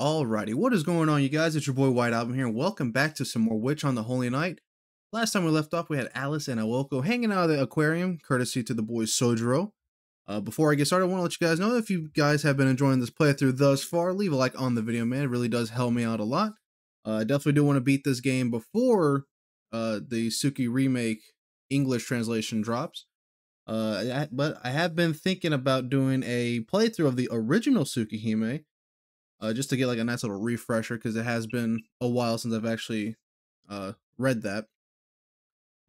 Alrighty, what is going on, you guys? It's your boy White Album here, and welcome back to some more Witch on the Holy Night. Last time we left off, we had Alice and Awoko hanging out of the aquarium, courtesy to the boy Sojiro. Before I get started, I want to let you guys know if you guys have been enjoying this playthrough thus far, leave a like on the video, man. It really does help me out a lot. I definitely do want to beat this game before the Suki remake English translation drops. But I have been thinking about doing a playthrough of the original Tsukihime. Just to get like a nice little refresher, because it has been a while since I've actually read that.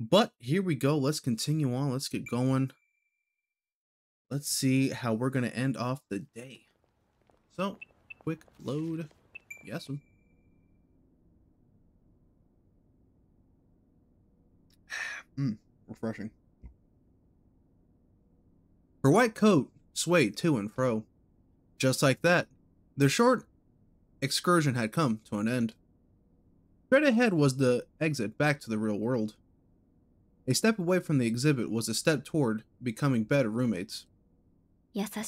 But here we go. Let's continue on. Let's get going. Let's see how we're going to end off the day. So, quick load. Yes. Refreshing. Her white coat swayed to and fro. Just like that, their short excursion had come to an end. Straight ahead was the exit back to the real world. A step away from the exhibit was a step toward becoming better roommates. Such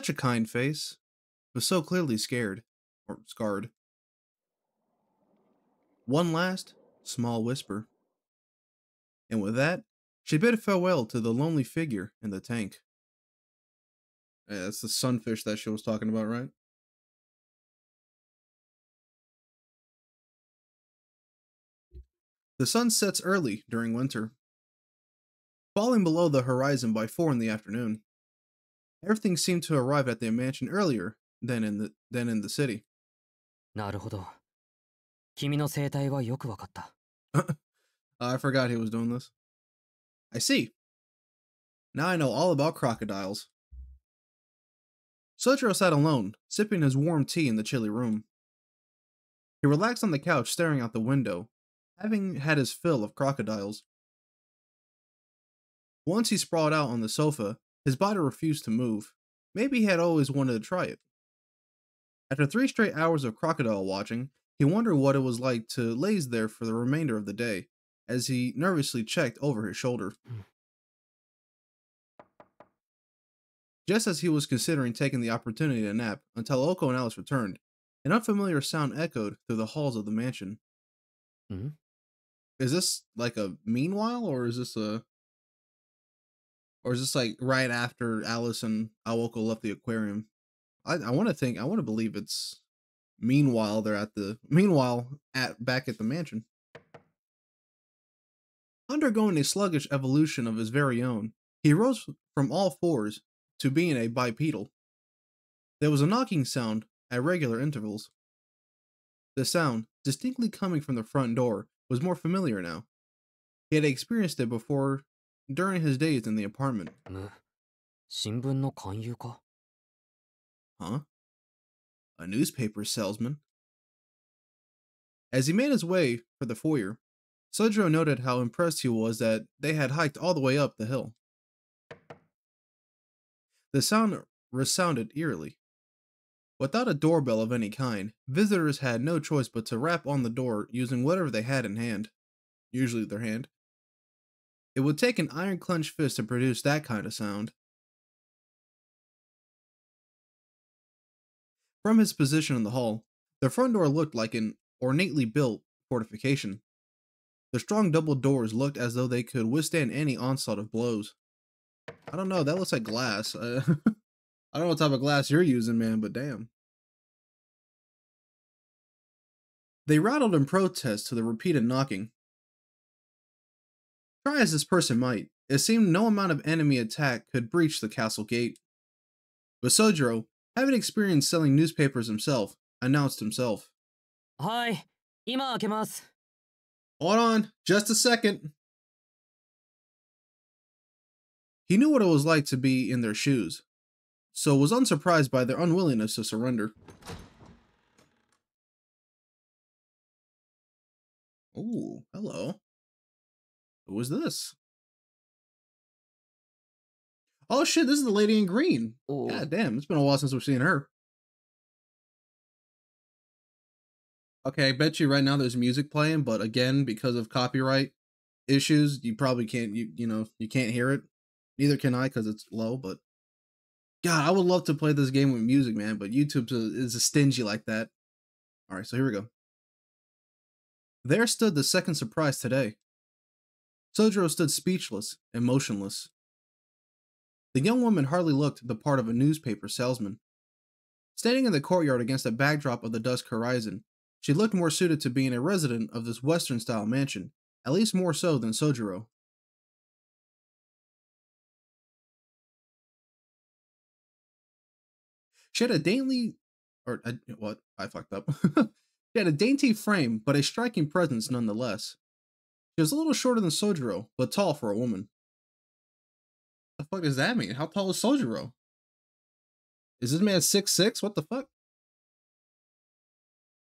a kind face, but so clearly scared, or scarred. One last, small whisper. And with that, she bid farewell to the lonely figure in the tank. Yeah, that's the sunfish that she was talking about, right? The sun sets early during winter, falling below the horizon by 4 in the afternoon. Everything seemed to arrive at the mansion earlier than in the city. なるほど。君の生態はよくわかった。I forgot he was doing this. I see. Now I know all about crocodiles. Sojiro sat alone, sipping his warm tea in the chilly room. He relaxed on the couch, staring out the window, having had his fill of crocodiles. Once he sprawled out on the sofa, his body refused to move. Maybe he had always wanted to try it. After 3 straight hours of crocodile watching, he wondered what it was like to laze there for the remainder of the day, as he nervously checked over his shoulder. Just as he was considering taking the opportunity to nap until Oko and Alice returned, an unfamiliar sound echoed through the halls of the mansion. Mm-hmm. Is this like a meanwhile, or is this like right after Alice and Aoko left the aquarium? I want to believe it's meanwhile back at the mansion. Undergoing a sluggish evolution of his very own, he rose from all fours to being a bipedal. There was a knocking sound at regular intervals. The sound, distinctly coming from the front door, was more familiar now. He had experienced it before during his days in the apartment. 新聞の勧誘か? Huh? A newspaper salesman? As he made his way for the foyer, Sojiro noted how impressed he was that they had hiked all the way up the hill. The sound resounded eerily. Without a doorbell of any kind, visitors had no choice but to rap on the door using whatever they had in hand, usually their hand. It would take an iron-clenched fist to produce that kind of sound. From his position in the hall, the front door looked like an ornately built fortification. The strong double doors looked as though they could withstand any onslaught of blows. I don't know, that looks like glass. I don't know what type of glass you're using, man, but damn. They rattled in protest to the repeated knocking. Try as this person might, it seemed no amount of enemy attack could breach the castle gate. But Sojiro, having experience selling newspapers himself, announced himself. はい、今開けます。 Hold on, just a second. He knew what it was like to be in their shoes, so was unsurprised by their unwillingness to surrender. Ooh, hello. Who is this? Oh shit, this is the lady in green. Oh. God damn, it's been a while since we've seen her. Okay, I bet you right now there's music playing, but again, because of copyright issues, you probably can't, you can't hear it. Neither can I because it's low, but God, I would love to play this game with music, man, but YouTube is a stingy like that. All right, so here we go. There stood the second surprise today. Sojiro stood speechless and motionless. The young woman hardly looked the part of a newspaper salesman. Standing in the courtyard against the backdrop of the dusk horizon, she looked more suited to being a resident of this Western-style mansion, at least more so than Sojiro. She had a I fucked up. She had a dainty frame, but a striking presence nonetheless. She was a little shorter than Sojiro, but tall for a woman. What the fuck does that mean? How tall is Sojiro? Is this man 6'6"? What the fuck?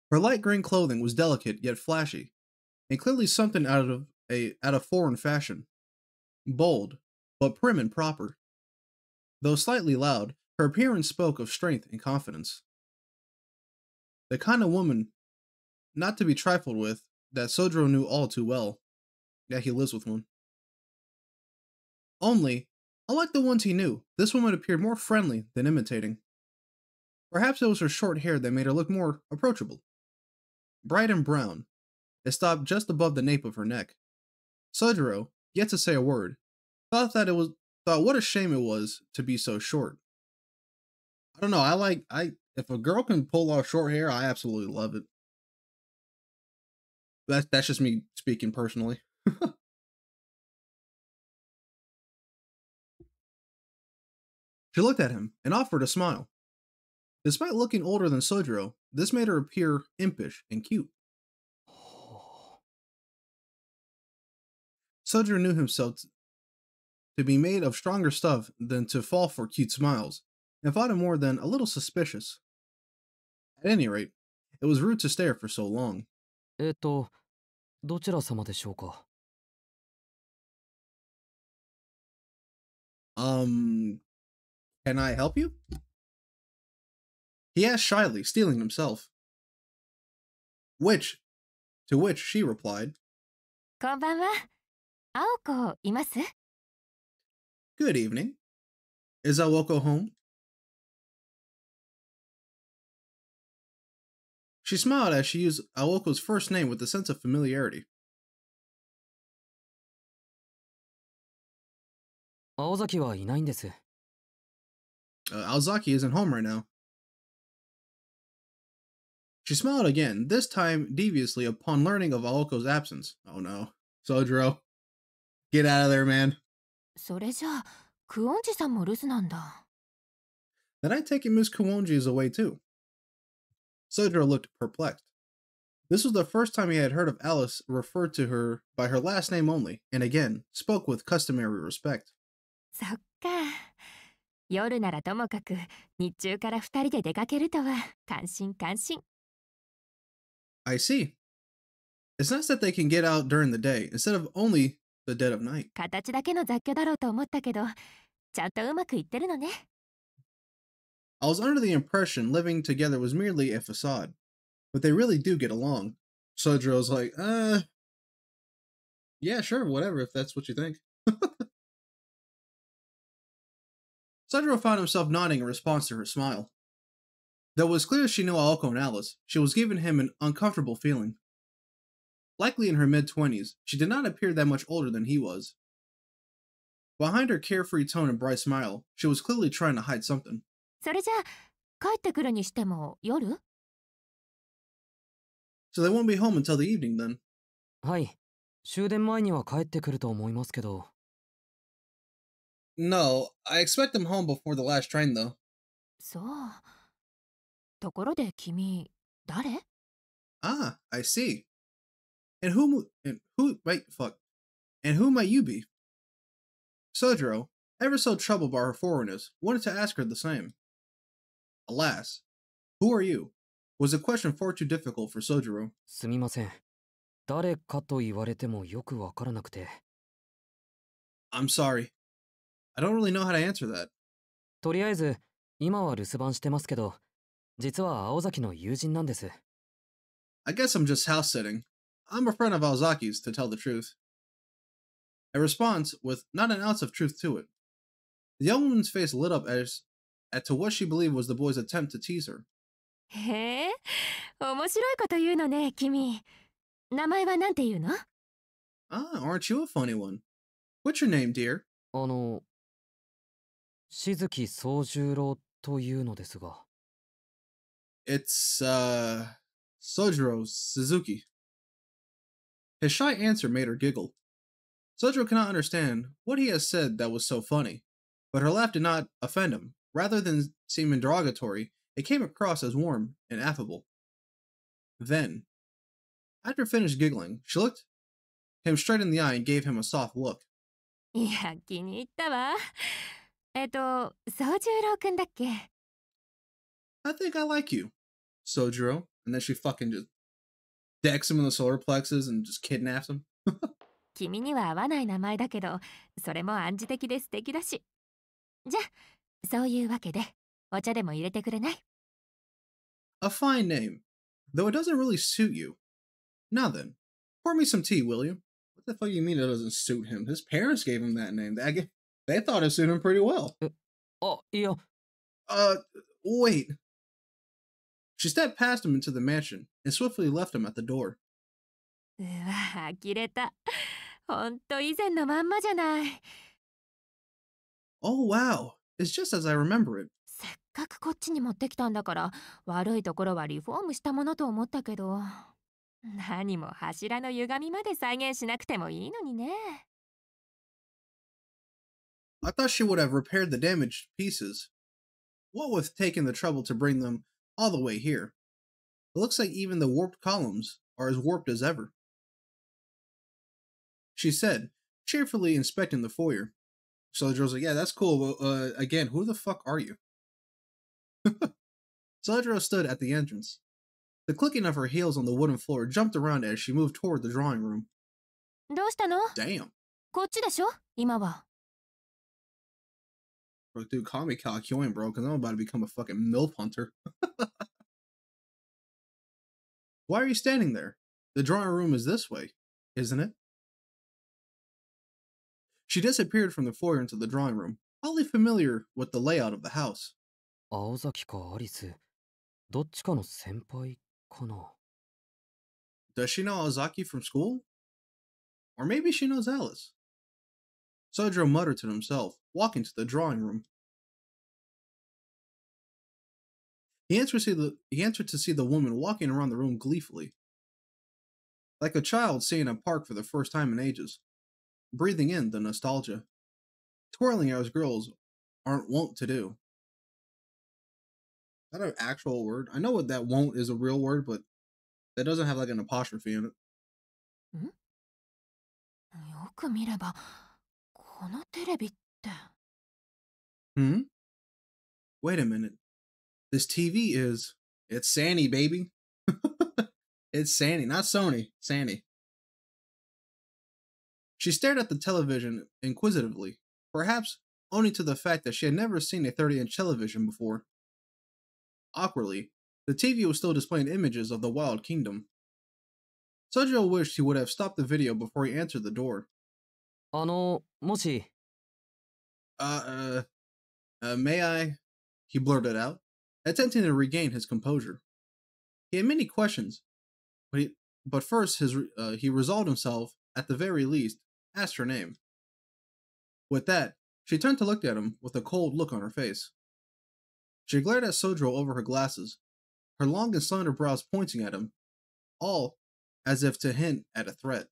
Her light green clothing was delicate yet flashy, and clearly something out of foreign fashion. Bold, but prim and proper. Though slightly loud, her appearance spoke of strength and confidence. The kind of woman not to be trifled with that Sojiro knew all too well. Yeah, he lives with one. Only, unlike the ones he knew, this woman appeared more friendly than imitating. Perhaps it was her short hair that made her look more approachable. Bright and brown, it stopped just above the nape of her neck. Sojiro, yet to say a word, thought what a shame it was to be so short. I don't know, if a girl can pull off short hair, I absolutely love it. That's just me speaking personally. She looked at him and offered a smile. Despite looking older than Sojiro, this made her appear impish and cute. Sojiro knew himself to be made of stronger stuff than to fall for cute smiles, and thought it more than a little suspicious. At any rate, it was rude to stare for so long. どちら様でしょうか? Can I help you? He asked shyly, steeling himself. To which she replied, こんばんは。青子います? Good evening. Is Aoko home? She smiled as she used Aoko's first name with a sense of familiarity. 青崎はいないんです。Aozaki isn't home right now. She smiled again, this time deviously upon learning of Aoko's absence. Oh no. Sojiro, get out of there, man. それじゃあ、クオンジさんも留守なんだ。Then I take it Miss Kuonji is away too. Sojiro looked perplexed. This was the first time he had heard of Alice referred to her by her last name only, and again, spoke with customary respect. そっか。夜ならともかく、日中から二人で出かけるとは、感心感心。I see. It's nice that they can get out during the day, instead of only the dead of night. 形だけの雑居だろうと思ったけど、ちゃんとうまくいってるのね。I was under the impression living together was merely a facade, but they really do get along. Sojiro's like, yeah, sure, whatever, if that's what you think. Sojiro found himself nodding in response to her smile. Though it was clear she knew Aoko and Alice, she was giving him an uncomfortable feeling. Likely in her mid-20s, she did not appear that much older than he was. Behind her carefree tone and bright smile, she was clearly trying to hide something. それじゃあ、帰ってくるにしても夜? So they won't be home until the evening then? はい。終電前には帰ってくると思いますけど。No, I expect them home before the last train though. そう。ところで君、誰? Ah, I see. And who might you be? Sojiro, ever so troubled by her foreignness, wanted to ask her the same. Alas, who are you? Was a question far too difficult for Sojiro. すみません。誰かと言われてもよくわからなくて。I'm sorry. I don't really know how to answer that. とりあえず、今は留守番してますけど、実は青崎の友人なんです。I guess I'm just house sitting. I'm a friend of Aozaki's, to tell the truth. A response with not an ounce of truth to it. The young woman's face lit up as as to what she believed was the boy's attempt to tease her. へえ、面白いこと言うのね、君。名前はなんて言うの？ Ah, aren't you a funny one? What's your name, dear? 静木宗十郎というのですが。It's, Sojiro Suzuki. His shy answer made her giggle. Sojiro cannot understand what he has said that was so funny, but her laugh did not offend him. Rather than seem derogatory, it came across as warm and affable. Then, after finished giggling, she looked him straight in the eye and gave him a soft look. いや、気に入ったわ。宗十郎くんだっけ？ I think I like you, Sojiro. And then she fucking just decks him in the solar plexus and just kidnaps him. 君には合わない名前だけど、それも暗示的で素敵だし。じゃ、そういうわけで、お茶でも入れてくれない？ A fine name, though it doesn't really suit you. Now then, pour me some tea, will you? What the fuck do you mean it doesn't suit him? His parents gave him that name. They thought it suited him pretty well. いや、Wait. She stepped past him into the mansion and swiftly left him at the door. うわ、呆れた。ほんと以前のまんまじゃない。Oh wow, it's just as I remember it. せっかくこっちに持ってきたんだから、悪いところはリフォームしたものと思ったけど、何も柱の歪みまで再現しなくてもいいのにね。I thought she would have repaired the damaged pieces. What with taking the trouble to bring them all the way here? It looks like even the warped columns are as warped as ever. She said, cheerfully inspecting the foyer. Sojiro's like, yeah, that's cool, but again, who the fuck are you? Sojiro stood at the entrance. The clicking of her heels on the wooden floor jumped around as she moved toward the drawing room. どうしたの？ Damn. こっちでしょ？今は。Bro, dude, call me Kalkyoin, bro, because I'm about to become a fucking MILF hunter. Why are you standing there? The drawing room is this way, isn't it? She disappeared from the foyer into the drawing room, oddly familiar with the layout of the house. 青崎かアリス、どっちかの先輩かな。Does she know Ozaki from school? Or maybe she knows Alice. Sojiro muttered to himself, walking to the drawing room. He entered to see the woman walking around the room gleefully, like a child seeing a park for the first time in ages, breathing in the nostalgia, twirling as girls aren't wont to do. Is that an actual word? I know what that won't is a real word, but that doesn't have like an apostrophe in it. よく見れば、このテレビって。Hmm? Wait a minute. This TV is... It's Sanny, baby. It's Sanny, not Sony. Sanny. She stared at the television inquisitively, perhaps owing to the fact that she had never seen a 30-inch television before. Awkwardly, the TV was still displaying images of the Wild Kingdom. Sojiro wished he would have stopped the video before he answered the door. もし。May I? He blurted out, attempting to regain his composure. He had many questions, but first he resolved himself, at the very least, asked her name. With that, she turned to look at him with a cold look on her face. She glared at Sojiro over her glasses, her long and slender brows pointing at him, all as if to hint at a threat.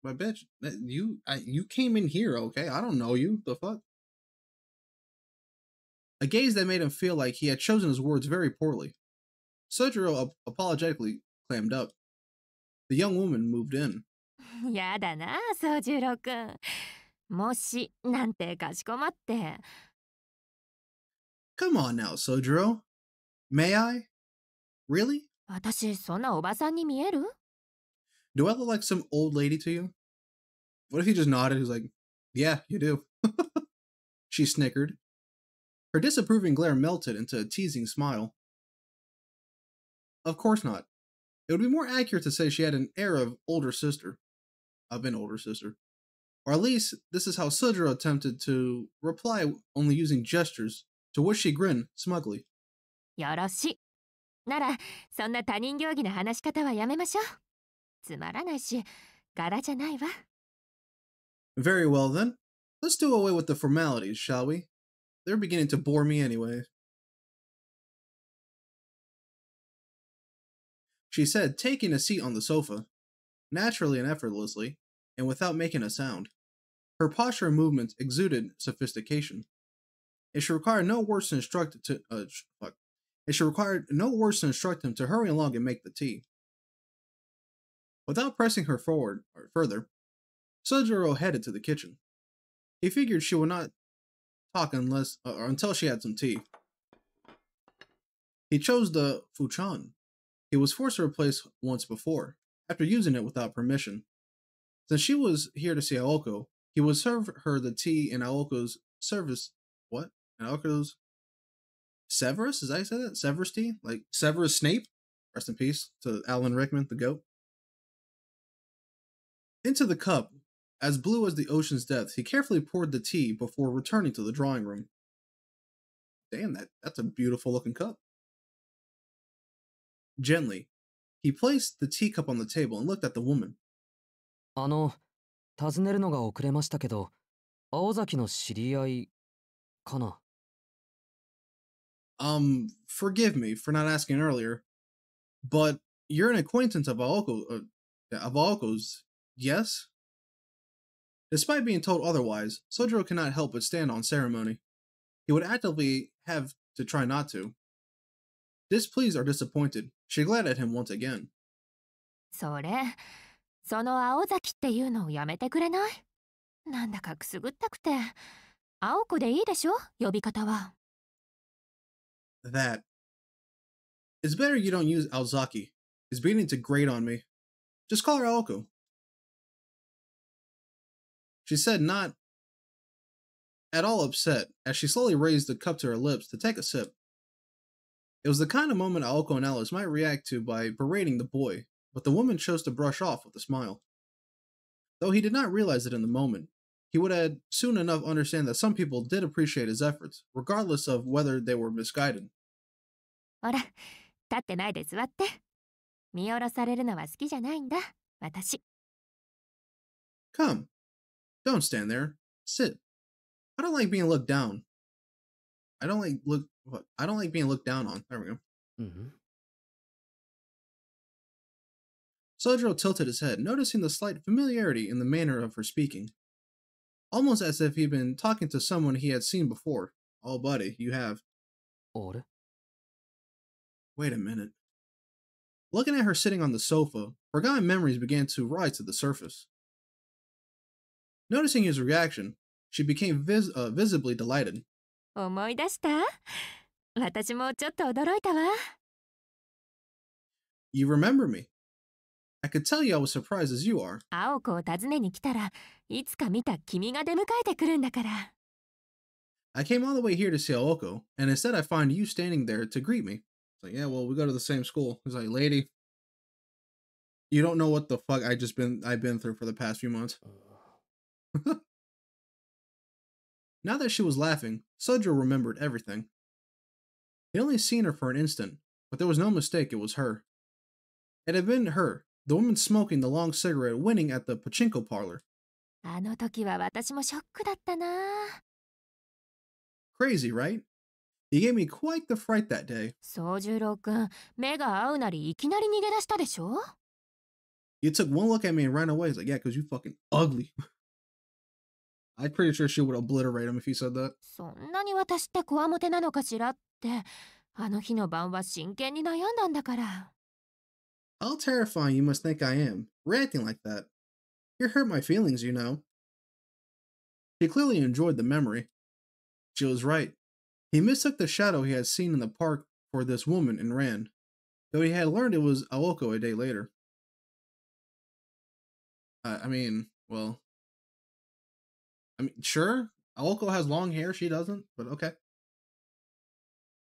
But bitch, you came in here, okay? I don't know you. The fuck? A gaze that made him feel like he had chosen his words very poorly. Sojiro apologetically clammed up. The young woman moved in. やだな、宗十郎くん。もし、なんてかしこまって。Come on now, Sojiro. May I? Really? 私、そんなおばさんに見える？ Do I look like some old lady to you? What if he just nodded? He's like, yeah, you do. She snickered. Her disapproving glare melted into a teasing smile. Of course not. It would be more accurate to say she had an air of an older sister. Or at least, this is how Sojiro attempted to reply, only using gestures, to which she grinned smugly. よろしい。なら、そんな他人行儀な話し方はやめましょう。つまらないし、柄じゃないわ。Very well then. Let's do away with the formalities, shall we? They're beginning to bore me anyway. She said, taking a seat on the sofa, naturally and effortlessly, and without making a sound. Her posture and movements exuded sophistication. It should require no worse than instruct him to hurry along and make the tea. Without pressing her forward or further, Sojiro headed to the kitchen. He figured she would not talk until she had some tea. He chose the fuchan he was forced to replace once before, after using it without permission. Since she was here to see Aoko, he would serve her the tea in Aoko's service. What? In Aoko's Severus? Is that how you say that? Severus tea? Like Severus Snape? Rest in peace to Alan Rickman, the goat. Into the cup, as blue as the ocean's depths, he carefully poured the tea before returning to the drawing room. Damn, that's a beautiful looking cup. Gently, he placed the teacup on the table and looked at the woman. 尋ねるのが遅れましたけど、青崎の知り合いかな。Forgive me for not asking earlier, but you're an acquaintance of Aoko's, yes? Despite being told otherwise, Sojiro cannot help but stand on ceremony. He would actively have to try not to. Displeased or disappointed, she glared at him once again. その青崎っていうのをやめてくれない？なんだかくすぐったくて。青子でいいでしょ？呼び方は。That. It's better you don't use Aozaki. It's beginning to grate on me. Just call her Aoko. She said, not at all upset, as she slowly raised the cup to her lips to take a sip. It was the kind of moment Aoko and Alice might react to by berating the boy, but the woman chose to brush off with a smile. Though he did not realize it in the moment, he would soon enough understand that some people did appreciate his efforts, regardless of whether they were misguided. ほら、立ってないで座って。見下ろされるのは好きじゃないんだ、私。Come. Don't stand there. Sit. I don't like being looked down. I don't like being looked down on. There we go. Sojiro tilted his head, noticing the slight familiarity in the manner of her speaking. Almost as if he'd been talking to someone he had seen before. Oh, buddy, you have. Or? Wait a minute. Looking at her sitting on the sofa, forgotten memories began to rise to the surface. Noticing his reaction, she became visibly delighted. 思い出した？私もちょっと驚いたわ。You remember me. I could tell you I was surprised as you are. 青子を訪ねに来たらいつか見た君が出迎えてくるんだから。I came all the way here to see Aoko, and instead I find you standing there to greet me. It's like, yeah, well, we go to the same school. He's like, lady, you don't know what the fuck I've been through for the past few months. Now that she was laughing, Sojiro remembered everything. He'd only seen her for an instant, but there was no mistake it was her. It had been her, the woman smoking the long cigarette winning at the pachinko parlor. あの時は私もショックだったな。Crazy, right? He gave me quite the fright that day. 宗十郎くん、目が合うなりいきなり逃げ出したでしょ？ You took one look at me and ran away. He's like, yeah, because you fucking ugly. I'm pretty sure she would obliterate him if he said that. そんなに私ってこわもてなのかしらって、あの日の晩は真剣に悩んだんだから。How terrifying you must think I am, reacting like that. You hurt my feelings, you know. He clearly enjoyed the memory. She was right. He mistook the shadow he had seen in the park for this woman and ran, though he had learned it was Aoko a day later. Sure, Aoko has long hair, she doesn't, but okay.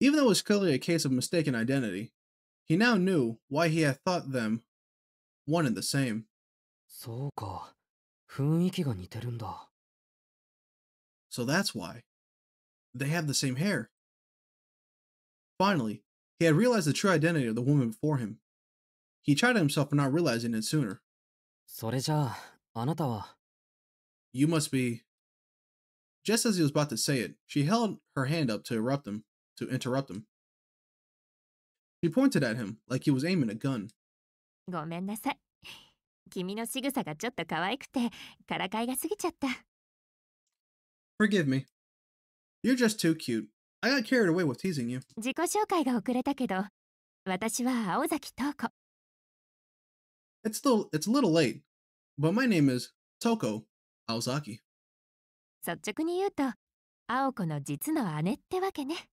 Even though it was clearly a case of mistaken identity, he now knew why he had thought them one and the same. そうか。雰囲気が似てるんだ。So that's why. They have the same hair. Finally, he had realized the true identity of the woman before him. He chided himself for not realizing it sooner. それじゃあ、あなたは。You must be. Just as he was about to say it, she held her hand up to interrupt him. She pointed at him like he was aiming a gun. ごめんなさい。君の仕草がちょっと可愛くて、からかいが過ぎちゃった。Forgive me. You're just too cute. I got carried away with teasing you. 自己紹介が遅れたけど、私は青崎瞳子。It's a little late, but my name is Toko Aozaki. 率直に言うと、青子の実の姉ってわけね。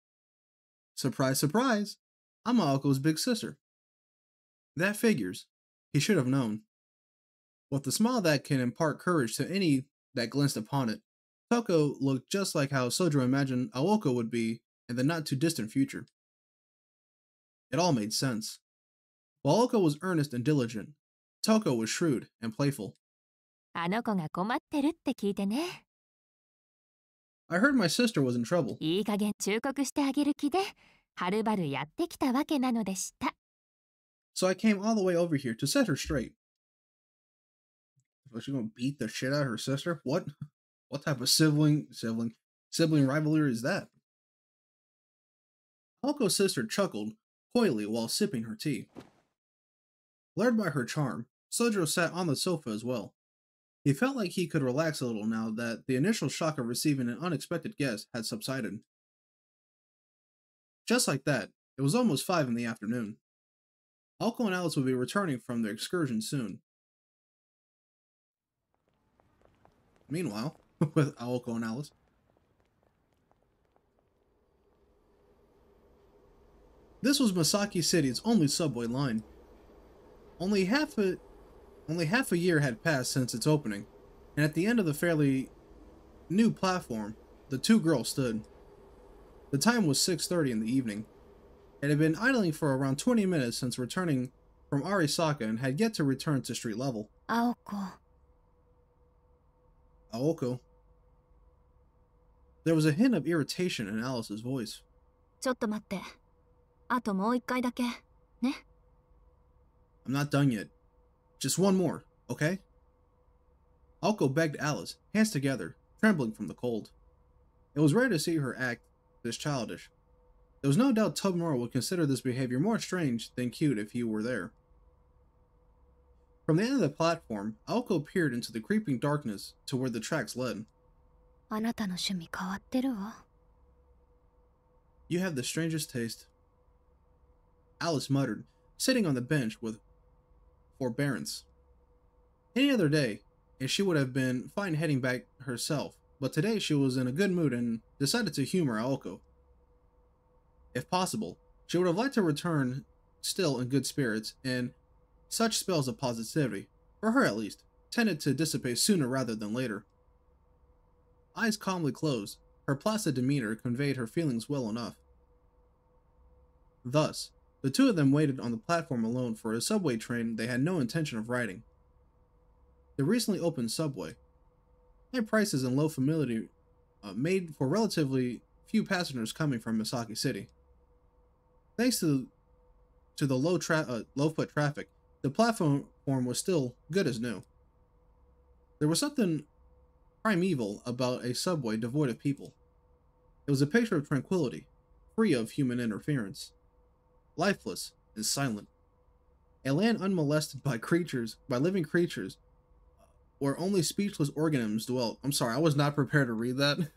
Surprise, surprise. I'm Aoko's big sister. That figures. He should have known. With a smile that can impart courage to any that glanced upon it, Toko looked just like how Sojiro imagined Aoko would be in the not-too-distant future. It all made sense. While Aoko was earnest and diligent, Toko was shrewd and playful. あの子が困ってるって聞いてね。I heard my sister was in trouble. いい加減忠告してあげる気で、はるばるやってきたわけなのでした。So I came all the way over here to set her straight. Was she gonna beat the shit out of her sister? What type of sibling rivalry is that? Aoko's sister chuckled coyly while sipping her tea. Lured by her charm, Sojiro sat on the sofa as well. He felt like he could relax a little now that the initial shock of receiving an unexpected guest had subsided. Just like that, it was almost 5 in the afternoon. Aoko and Alice would be returning from their excursion soon. Meanwhile, with Aoko and Alice, this was Masaki City's only subway line. Only half a year had passed since its opening, and at the end of the fairly new platform, the two girls stood. The time was 6:30 in the evening. It had been idling for around 20 minutes since returning from Arisaka and had yet to return to street level. Aoko. There was a hint of irritation in Alice's voice. ちょっと待って。あともう一回だけ。ね。I'm not done yet. Just one more, okay? Aoko begged Alice, hands together, trembling from the cold. It was rare to see her act this childish. There was no doubt TYPEMOON would consider this behavior more strange than cute if he were there. From the end of the platform, Aoko peered into the creeping darkness to where the tracks led. あなたの趣味変わってるわ。You have the strangest taste. Alice muttered, sitting on the bench with forbearance. Any other day, and she would have been fine heading back herself, but today she was in a good mood and decided to humor Aoko. If possible, she would have liked to return still in good spirits, and such spells of positivity, for her at least, tended to dissipate sooner rather than later. Eyes calmly closed, her placid demeanor conveyed her feelings well enough. Thus, the two of them waited on the platform alone for a subway train they had no intention of riding. The recently opened subway, high prices and low familiarity made for relatively few passengers coming from Masaki City. Thanks to the low foot traffic, the platform was still good as new. There was something primeval about a subway devoid of people. It was a picture of tranquility, free of human interference, lifeless and silent. A land unmolested by living creatures, where only speechless organisms dwelt. I'm sorry, I was not prepared to read that.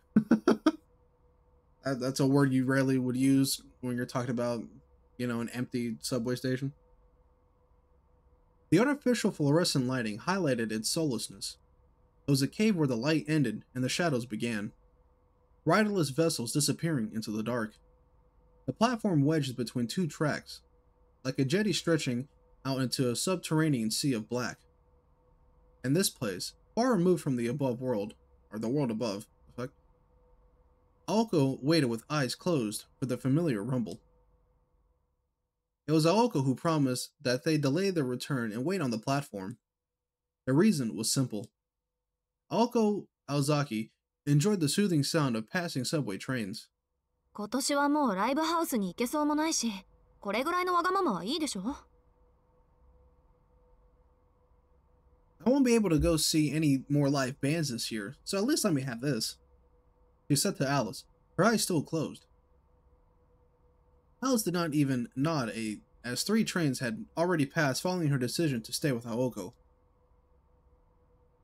That's a word you rarely would use when you're talking about, an empty subway station. The artificial fluorescent lighting highlighted its soullessness. It was a cave where the light ended and the shadows began. Riderless vessels disappearing into the dark. The platform wedged between two tracks, like a jetty stretching out into a subterranean sea of black. In this place, far removed from the above world, or the world above, Aoko waited with eyes closed for the familiar rumble. It was Aoko who promised that they delay their return and wait on the platform. The reason was simple. Aoko Aozaki enjoyed the soothing sound of passing subway trains. 今年はもうライブハウスに行けそうもないし、これぐらいのわがままはいいでしょ。I won't be able to go see any more live bands this year, so at least let me have this, she said to Alice, her eyes still closed. Alice did not even nod as 3 trains had already passed following her decision to stay with Aoko.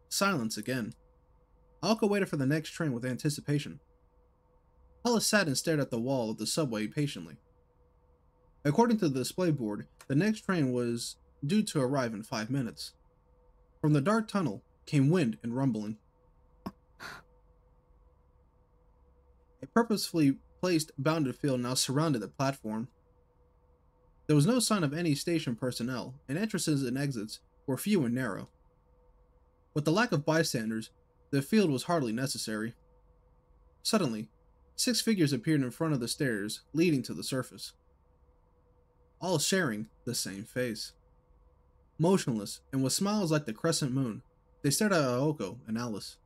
Silence again. Aoko waited for the next train with anticipation. Alice sat and stared at the wall of the subway patiently. According to the display board, the next train was due to arrive in 5 minutes. From the dark tunnel came wind and rumbling. A purposefully placed bounded field now surrounded the platform. There was no sign of any station personnel, and entrances and exits were few and narrow. With the lack of bystanders, the field was hardly necessary. Suddenly, 6 figures appeared in front of the stairs leading to the surface, all sharing the same face. Motionless, and with smiles like the crescent moon, they stared at Aoko and Alice.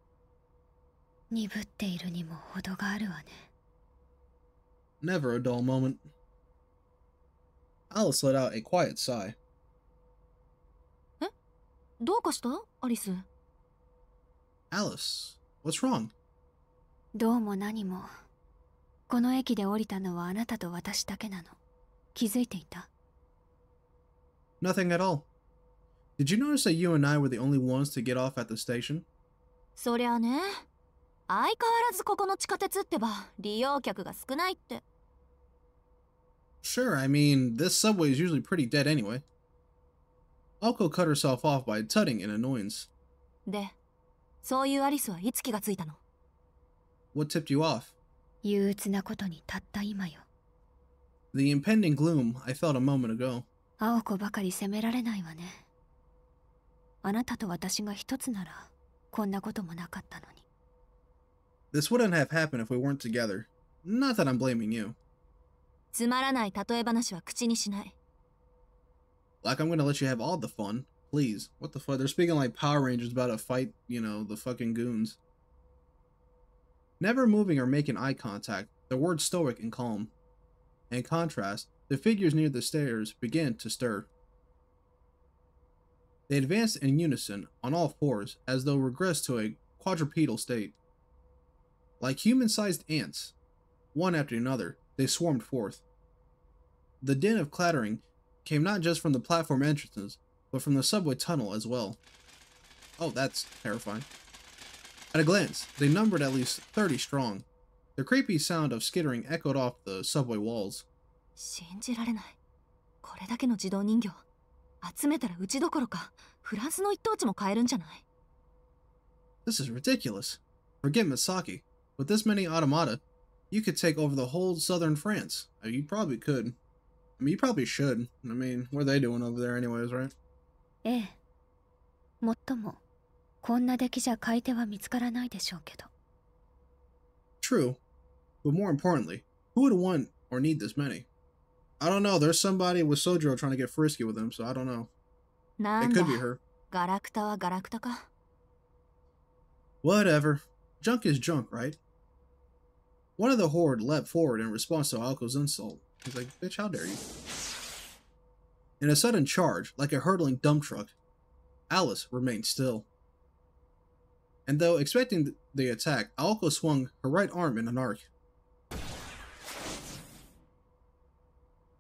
鈍っているにも程があるわね。 Never a dull moment. Alice let out a quiet sigh. え、どうかした、アリス？ Alice, what's wrong? どうも何も。この駅で降りたのはあなたと私だけなの。気づいていた？ Nothing at all. Did you notice that you and I were the only ones to get off at the station? そりゃね。相変わらずここの地下鉄ってば利用客が少ないって。 Sure, I mean, this subway is usually pretty dead anyway. Aoko cut herself off by tutting in annoyance. で、そういうアリスはいつ気がついたの？ What tipped you off? 憂鬱なことにたった今よ。 The impending gloom I felt a moment ago. 青子ばかり責められないわね。あなたと私が一つならこんなこともなかったのに。 This wouldn't have happened if we weren't together. Not that I'm blaming you. つまらない例え話は口にしない。 Like I'm gonna let you have all the fun. Please. What the fuck? They're speaking like Power Rangers about to fight, you know, the fucking goons. Never moving or making eye contact, their words stoic and calm. In contrast, the figures near the stairs began to stir. They advanced in unison, on all fours, as though regressed to a quadrupedal state. Like human-sized ants, one after another, they swarmed forth. The din of clattering came not just from the platform entrances, but from the subway tunnel as well. Oh, that's terrifying. At a glance, they numbered at least 30 strong. The creepy sound of skittering echoed off the subway walls. 信じられない。これだけの自動人形。集めたらうちどころか、フランスの一等地も買えるんじゃない？ This is ridiculous. Forget Misaki. With this many automata, you could take over the whole southern France. You probably could. I mean, you probably should. I mean, what are they doing over there anyways, right? ええ。もっとも、こんな出来じゃ買い手は見つからないでしょうけど。 True. But more importantly, who would want or need this many? I don't know. There's somebody with Sojiro trying to get frisky with him, so I don't know. な It んだ could be her. ガラクタはガラクタか。 Whatever. Junk is junk, right? One of the horde leapt forward in response to Aoko's insult. He's like, bitch, how dare you? In a sudden charge, like a hurtling dump truck, Alice remained still. And though expecting the attack, Aoko swung her right arm in an arc.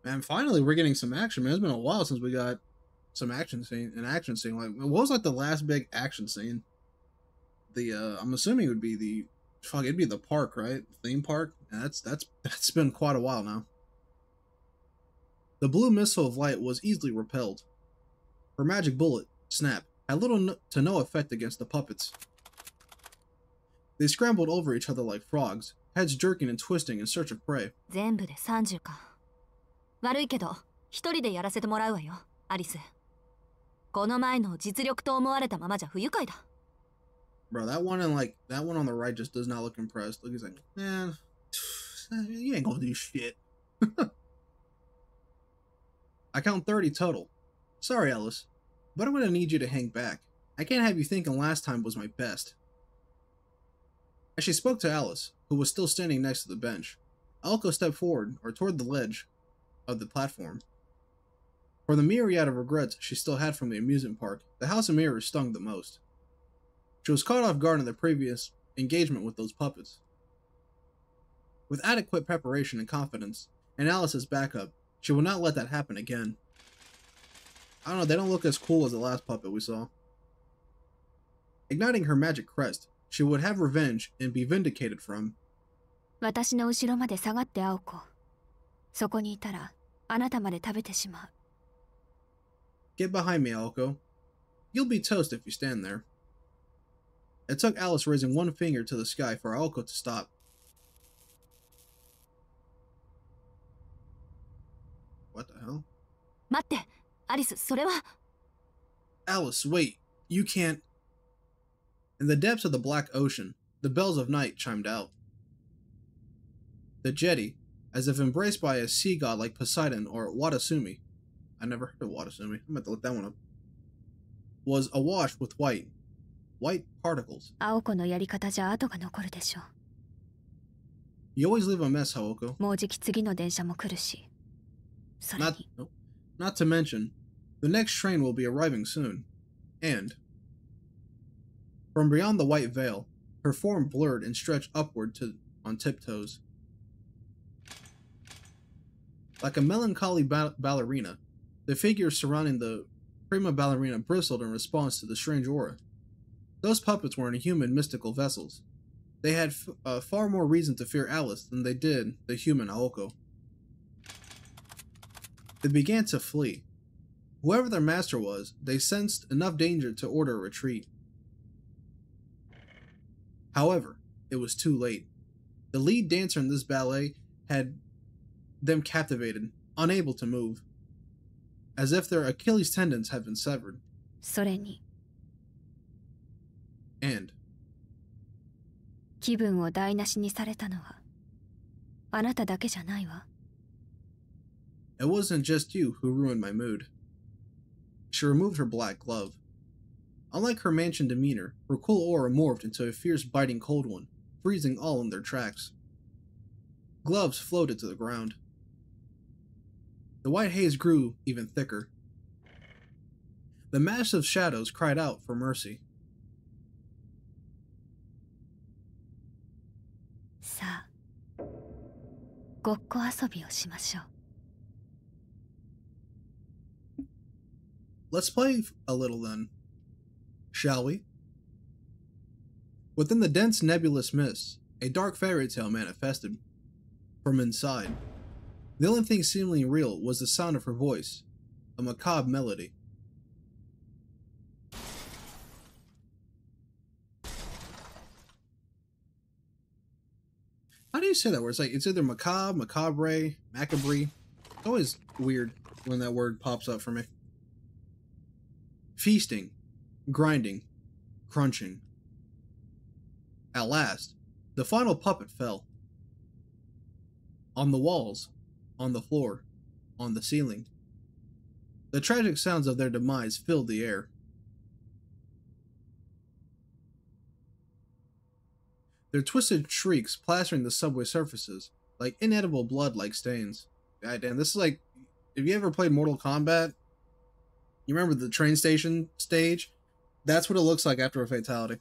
Man, finally we're getting some action, man. It's been a while since we got some action scene. Like, what was like the last big action scene? I'm assuming it would be it'd be the park, right? Theme park? And that's been quite a while now. The blue missile of light was easily repelled. Her magic bullet, Snap, had little to no effect against the puppets. They scrambled over each other like frogs, heads jerking and twisting in search of prey. 全部で30か。悪いけど、一人でやらせてもらうわよ、アリス。この前の実力と思われたままじゃ不愉快だ。 Bro, that one on the right just does not look impressed. Look, he's like, man, you ain't gonna do shit. I count 30 total. Sorry, Alice, but I'm gonna need you to hang back. I can't have you thinking last time was my best. As she spoke to Alice, who was still standing next to the bench, Aoko stepped forward, or toward the ledge of the platform. For the myriad of regrets she still had from the amusement park, the House of Mirrors stung the most. She was caught off guard in the previous engagement with those puppets. With adequate preparation and confidence, and Alice's backup, she will not let that happen again. I don't know, they don't look as cool as the last puppet we saw. Igniting her magic crest, she would have revenge and be vindicated from. 私の後ろまで下がって青子。そこにいたら、あなたまで食べてしまう。Get behind me, Aoko. You'll be toast if you stand there. It took Alice raising one finger to the sky for Aoko to stop. What the hell? 待って、アリス、それは。Alice, wait. You can't. In the depths of the black ocean, the bells of night chimed out. The jetty, as if embraced by a sea god like Poseidon or Watasumi, I never heard of Watasumi, I'm about to look that one up, was awash with white particles. 青子のやり方じゃ後が残るでしょ。You always leave a mess, Haoko. もうじき次の電車も来るし。それに。Not to mention, the next train will be arriving soon. And, from beyond the white veil, her form blurred and stretched upward on tiptoes. Like a melancholy ballerina, the figures surrounding the prima ballerina bristled in response to the strange aura. Those puppets weren't human mystical vessels. They had far more reason to fear Alice than they did the human Aoko. They began to flee. Whoever their master was, they sensed enough danger to order a retreat. However, it was too late. The lead dancer in this ballet had them captivated, unable to move, as if their Achilles tendons had been severed. それに。And, 気分を台無しにされたのはあなただけじゃないわ。it wasn't just you who ruined my mood. She removed her black glove. Unlike her mansion demeanor, her cool aura morphed into a fierce biting cold one, freezing all in their tracks. Gloves floated to the ground. The white haze grew even thicker. The massive shadows cried out for mercy. さあ、ごっこ遊びをしましょう。Let's play a little then, shall we? Within the dense nebulous mist, a dark fairy tale manifested. From inside, the only thing seemingly real was the sound of her voice, a macabre melody. How do you say that word? It's either macabre, macabre, macabre. It's always weird when that word pops up for me. Feasting, grinding, crunching. At last, the final puppet fell. On the walls, on the floor, on the ceiling. The tragic sounds of their demise filled the air. Their twisted shrieks plastering the subway surfaces, like inedible blood-like stains. Goddamn, this is like, if you ever played Mortal Kombat, you remember the train station stage? That's what it looks like after a fatality.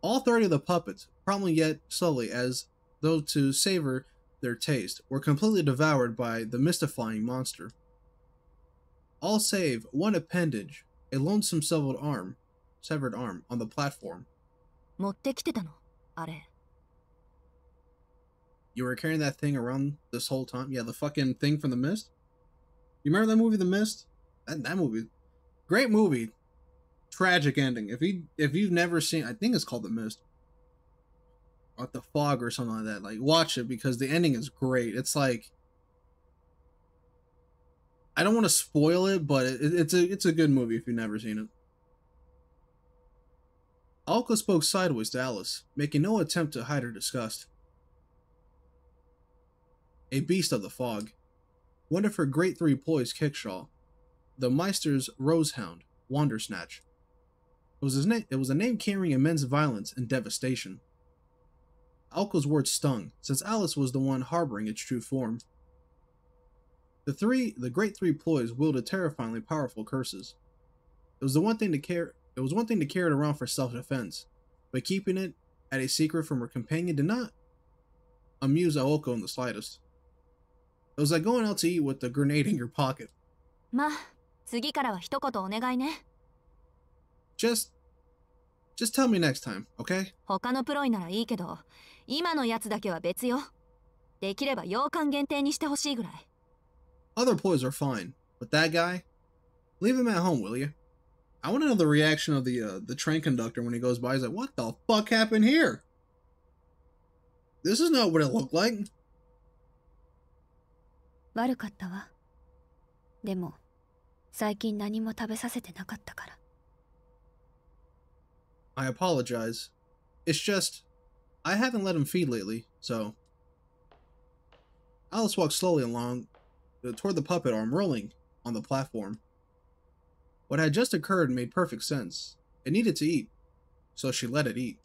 All 30 of the puppets, promptly yet slowly as though to savor their taste, were completely devoured by the mystifying monster. All save one appendage, a lonesome severed arm on the platform. 持ってきてたの、あれ。You were carrying that thing around this whole time? Yeah, the fucking thing from The Mist? You remember that movie, The Mist? That movie. Great movie. Tragic ending. If you've never seen, I think it's called The Mist. Or The Fog or something like that. Like, watch it because the ending is great. It's like, I don't want to spoil it, but it's a good movie if you've never seen it. Aoko spoke sideways to Alice, making no attempt to hide her disgust. A beast of the fog. One of her great three poised kickshaw. The Meister's Rosehound, Wandersnatch. It was a name carrying immense violence and devastation. Aoko's words stung, since Alice was the one harboring its true form. The great three ploys wielded terrifyingly powerful curses. It was one thing to carry it around for self-defense, but keeping it at a secret from her companion did not amuse Aoko in the slightest. It was like going out to eat with a grenade in your pocket. ま、次からは一言お願いね。Just tell me next time, okay? 他のプロイならいいけど、今のやつだけは別よ。できれば洋館限定にしてほしいぐらい。Other ploys are fine, but that guy? Leave him at home, will you? I want to know the reaction of the train conductor when he goes by. He's like, what the fuck happened here? This is not what it looked like. 悪かったわ。でも、最近何も食べさせてなかったから。I apologize. It's just, I haven't let him feed lately, so... Alice walked slowly along toward the puppet arm, rolling on the platform. What had just occurred made perfect sense. It needed to eat, so she let it eat.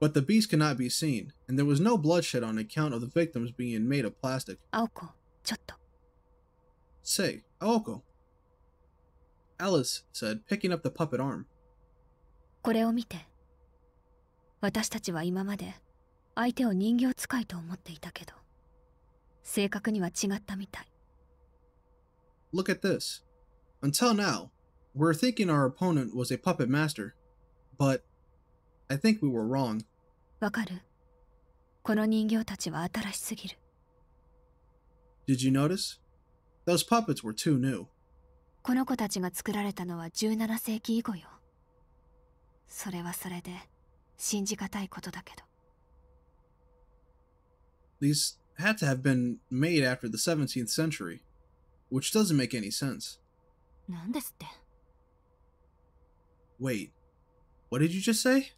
But the beast could not be seen, and there was no bloodshed on account of the victims being made of plastic. Aoko, ちょっと。Say, Aoko. Alice said, picking up the puppet arm. これを見て。私たちは今まで相手を人形使いと思っていたけど、正確には違ったみたい。Look at this. Until now, we're thinking our opponent was a puppet master, but I think we were wrong. わかる？この人形たちは新しすぎる。Did you notice? Those puppets were too new. この子たちが作られたのは17世紀以後よ。それはそれで信じがたいことだけど。These had to have been made after the 17th century, which doesn't make any sense. なんですって？ Wait, what did you just say?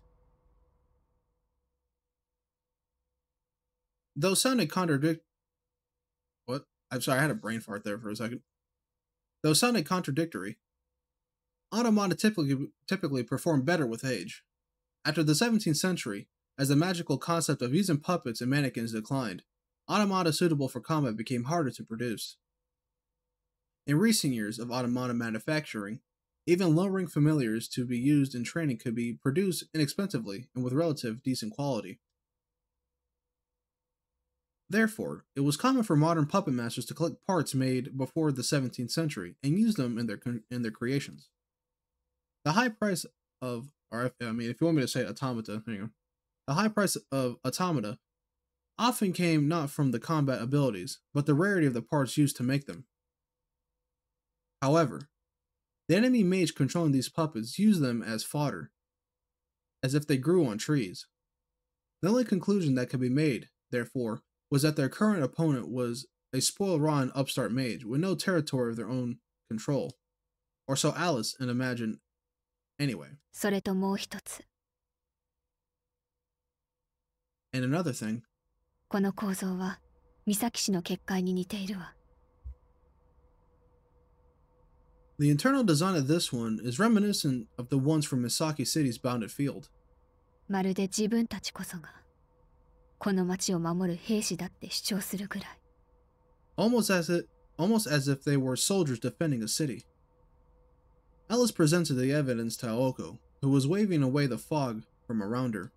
Those sounded What? I'm sorry, I had a brain fart there for a second. Those sounded contradictory. Automata typically perform better with age. After the 17th century, as the magical concept of using puppets and mannequins declined, automata suitable for combat became harder to produce. In recent years of automata manufacturing, even low-rank familiars to be used in training could be produced inexpensively and with relative decent quality. Therefore, it was common for modern puppet masters to collect parts made before the 17th century and use them in their creations. The high price of, if you want me to say automata, there you go. The high price of automata often came not from the combat abilities, but the rarity of the parts used to make them. However, the enemy mage controlling these puppets used them as fodder, as if they grew on trees. The only conclusion that could be made, therefore, was that their current opponent was a spoiled rotten upstart mage with no territory of their own control. Or so Alice and imagined anyway. それともう一つ。And another thing. この構造は三崎市の結界に似ているわ。The internal design of this one is reminiscent of the ones from Misaki City's Bounded Field. まるで自分たちこそがこの町を守る兵士だって主張するぐらい。Almost as if they were soldiers defending a city. Alice presented the evidence to Aoko, who was waving away the fog from around her.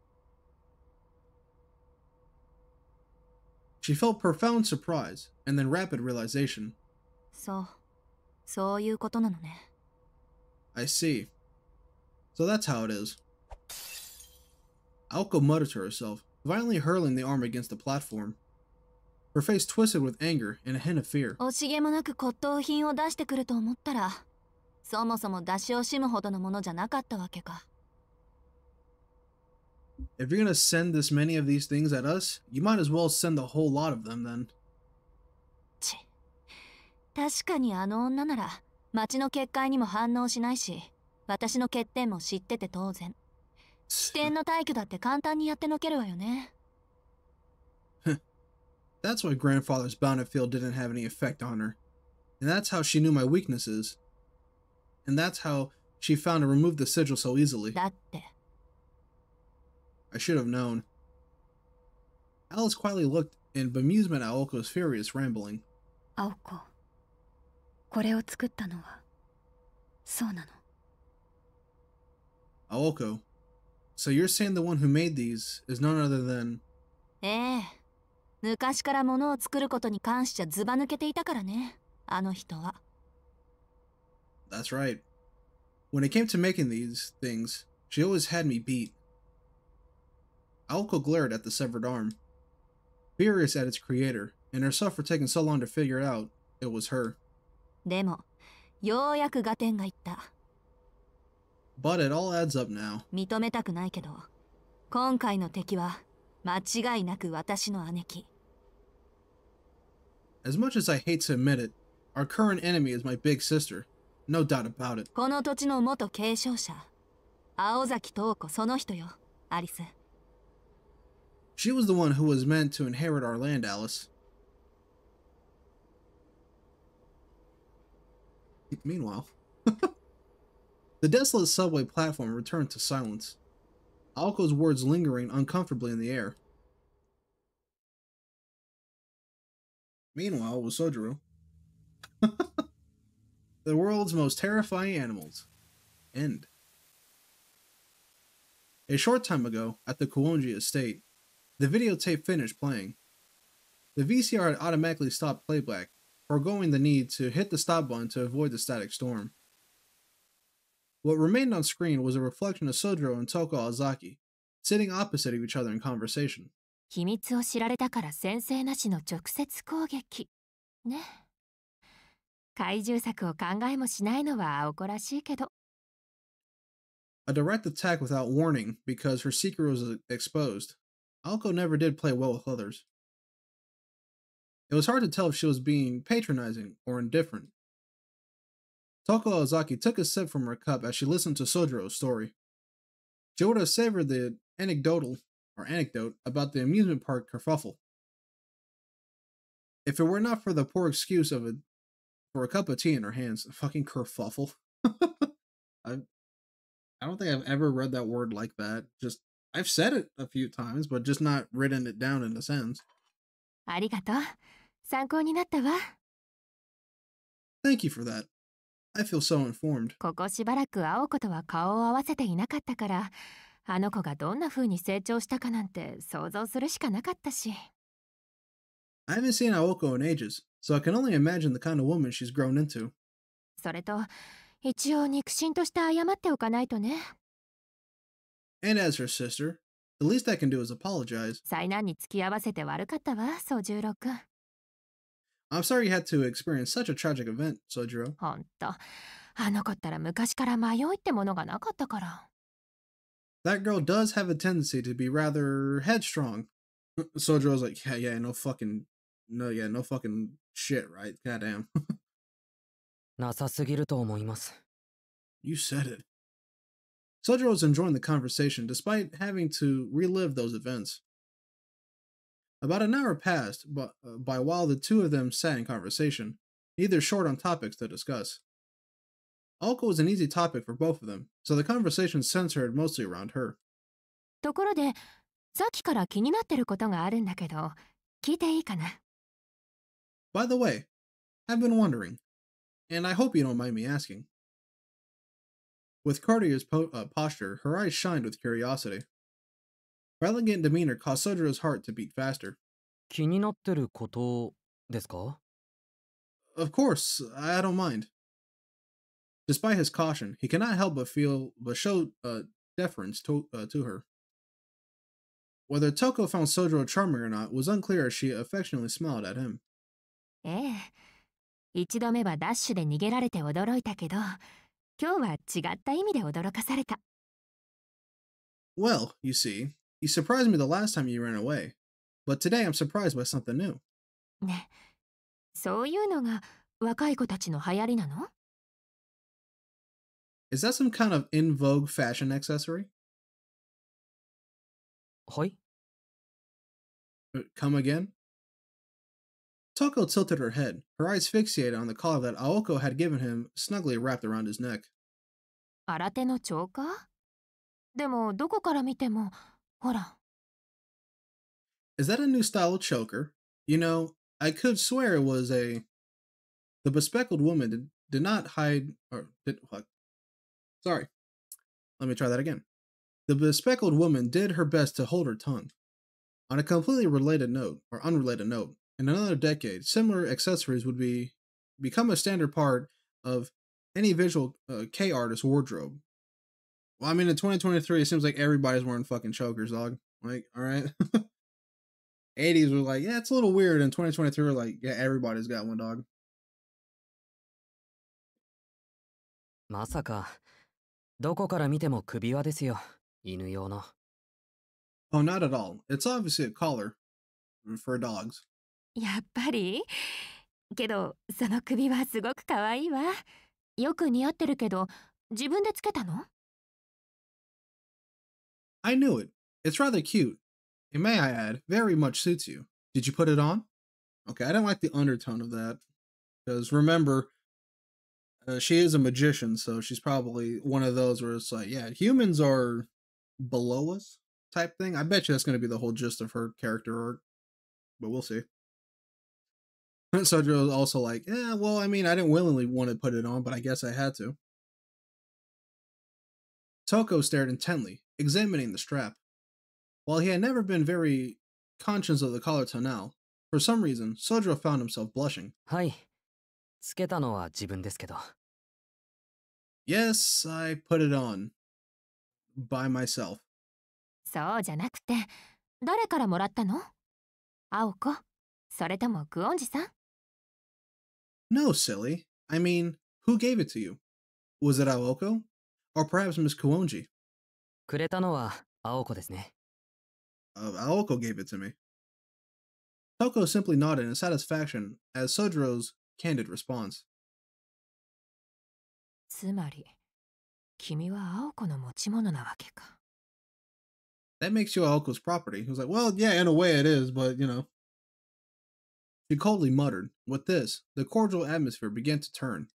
She felt profound surprise and then rapid realization. そういうことなのね。I see. So that's how it is. Aoko muttered to herself, violently hurling the arm against the platform. Her face twisted with anger and a hint of fear. 惜しげもなく骨董品を出してくると思ったら、そもそも出し惜しむほどのものじゃなかったわけか。If you're gonna send this many of these things at us, you might as well send the whole lot of them then. 確かにあの女なら町の結界にも反応しないし、私の欠点も知ってて当然。視点の退去だって簡単にやってのけるわよね。That's why grandfather's bounded field didn't have any effect on her. And that's how she knew my weaknesses. And that's how she found to remove the sigil so easily. だって I should have known. Alice quietly looked in bemusement at Aoko's furious rambling. 青子これを作ったのはそうなの Aoko, so you're saying the one who made these is none other than... ええ昔から物を作ることに関しちゃずば抜けていたからねあの人は That's right. When it came to making these things, she always had me beat. Aoko glared at the severed arm, furious at its creator, and herself for taking so long to figure it out it was her. でもようやく合点がいった But it all adds up now. 認めたくないけど今回の敵は間違いなく私の姉貴 As much as I hate to admit it, our current enemy is my big sister. No doubt about it. この土地の元継承者青崎東子その人よアリス She was the one who was meant to inherit our land, Alice. Meanwhile, the desolate subway platform returned to silence, Aoko's words lingering uncomfortably in the air. Meanwhile, with Sojiro, the world's most terrifying animals. End. A short time ago, at the Kuonji estate, the videotape finished playing. The VCR had automatically stopped playback, foregoing the need to hit the stop button to avoid the static storm. What remained on screen was a reflection of Sojiro and Toko Ozaki, sitting opposite of each other in conversation. 秘密を知られたから先生なしの直接攻撃ね怪獣作を考えもしないのは青子らしいけど A direct attack without warning because her secret was exposed. Aoko never did play well with others. It was hard to tell if she was being patronizing or indifferent. Toko Ozaki took a sip from her cup as she listened to Sojiro's story. She would have savored the anecdote about the amusement park kerfuffle. If it were not for the poor excuse for a cup of tea in her hands, fucking kerfuffle. I don't think I've ever read that word like that. I've said it a few times, but just not written it down in a sentence. ありがとう参考になったわ Thank you for that. I feel so informed. ここしばらく青子とは顔を合わせていなかったからあの子がどんな風に成長したかなんて想像するしかなかったし I haven't seen Aoko in ages, so I can only imagine the kind of woman she's grown into. それと一応肉親として謝っておかないとね And as her sister, the least I can do is apologize. 災難に付き合わせて悪かったわ宗十郎くん I'm sorry you had to experience such a tragic event, Sojiro. ほんとあの子ったら昔から迷いってものがなかったから That girl does have a tendency to be rather headstrong. Sojiro's like, no fucking shit, right? Goddamn. なさすぎると思います。 You said it. Sojiro was enjoying the conversation despite having to relive those events. About an hour passed by while the two of them sat in conversation, neither short on topics to discuss. Aoko was an easy topic for both of them, so the conversation centered mostly around her. ところでさっきから気になってることがあるんだけど聞いていいかな By the way, I've been wondering, and I hope you don't mind me asking. With courteous posture, her eyes shined with curiosity. Her elegant demeanor caused Sojiro's heart to beat faster. 気になってることですか? Of course, I don't mind. Despite his caution, he cannot help but show deference to her. Whether Toko found Sojiro charming or not was unclear as she affectionately smiled at him. ええ一度目はダッシュで逃げられて驚いたけど今日は違った意味で驚かされた Well, you see, you surprised me the last time you ran away, but today I'm surprised by something new. ねそういうのが若い子たちの流行りなの Is that some kind of in vogue fashion accessory? はい Come again? Toko tilted her head, her eyes fixated on the collar that Aoko had given him snugly wrapped around his neck. 新手のチョーカー？でもどこから見ても、ほら。Is that a new style of choker? You know, I could swear it was a. The bespectacled woman did not hide. Or did. What? Sorry. Let me try that again. The bespectacled woman did her best to hold her tongue. On a completely related note, or unrelated note, in another decade, similar accessories would become a standard part of any visual K artist's wardrobe. Well, I mean, in 2023, it seems like everybody's wearing fucking chokers, dog. Like, all right. 80s were like, yeah, it's a little weird. In 2023, we're like, yeah, everybody's got one, dog. まさか、どこから見ても首輪ですよ。犬用の。Oh, not at all. It's obviously a collar for dogs. やっぱり？けど、その首はすごく可愛いわ。よく似合ってるけど、自分でつけたの？ I knew it. It's rather cute. And may I add, very much suits you. Did you put it on? Okay, I didn't like the undertone of that. Because remember, she is a magician, so she's probably one of those where it's like, yeah, humans are below us type thing. I bet you that's going to be the whole gist of her character arc. But we'll see. Sojo's also like, yeah, well, I mean, I didn't willingly want to put it on, but I guess I had to. Toko stared intently, examining the strap. While he had never been very conscious of the collar till now, for some reason, Sojo found himself blushing. はい。つけたのは自分ですけど。Yes, I put it on. By myself. そうじゃなくて、誰からもらったの？青子？それともクオンジさん？ No, silly. I mean, who gave it to you? Was it Aoko? Or perhaps Miss Kuonji? くれたのは青子ですね。Aoko gave it to me. Toko simply nodded in satisfaction as Sojiro's candid response. つまり、君は青子の持ち物なわけか。That makes you Aoko's property. He was like, well, yeah, in a way it is, but, you know. She coldly muttered. With this, the cordial atmosphere began to turn.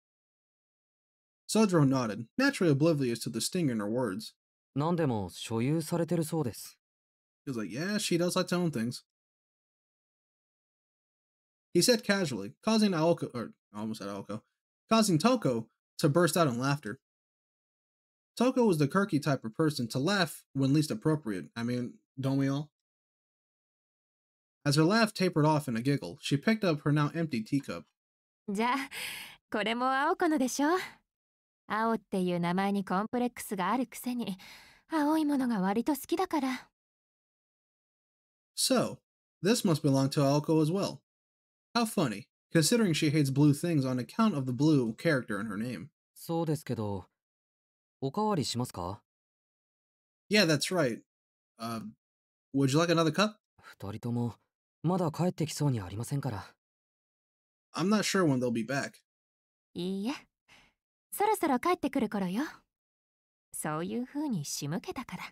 Sojiro nodded, naturally oblivious to the sting in her words. 何でも所有されてるそうです。He was like, yeah, she does like to own things. He said casually, causing causing Toko to burst out in laughter. Toko was the quirky type of person to laugh when least appropriate. I mean, don't we all? As her laugh tapered off in a giggle, she picked up her now empty teacup. じゃあ、これも青子のでしょ？青っていう名前にコンプレックスがあるくせに、青いものが割と好きだから。So, this must belong to Aoko as well. How funny, considering she hates blue things on account of the blue character in her name. そうですけど、おかわりしますか？ Yeah, that's right. Would you like another cup? 二人とも、まだ帰ってきそうにありませんから。I'm not sure when they'll be back. いいえ、そろそろ帰ってくる頃よ。そういう風に仕向けたから。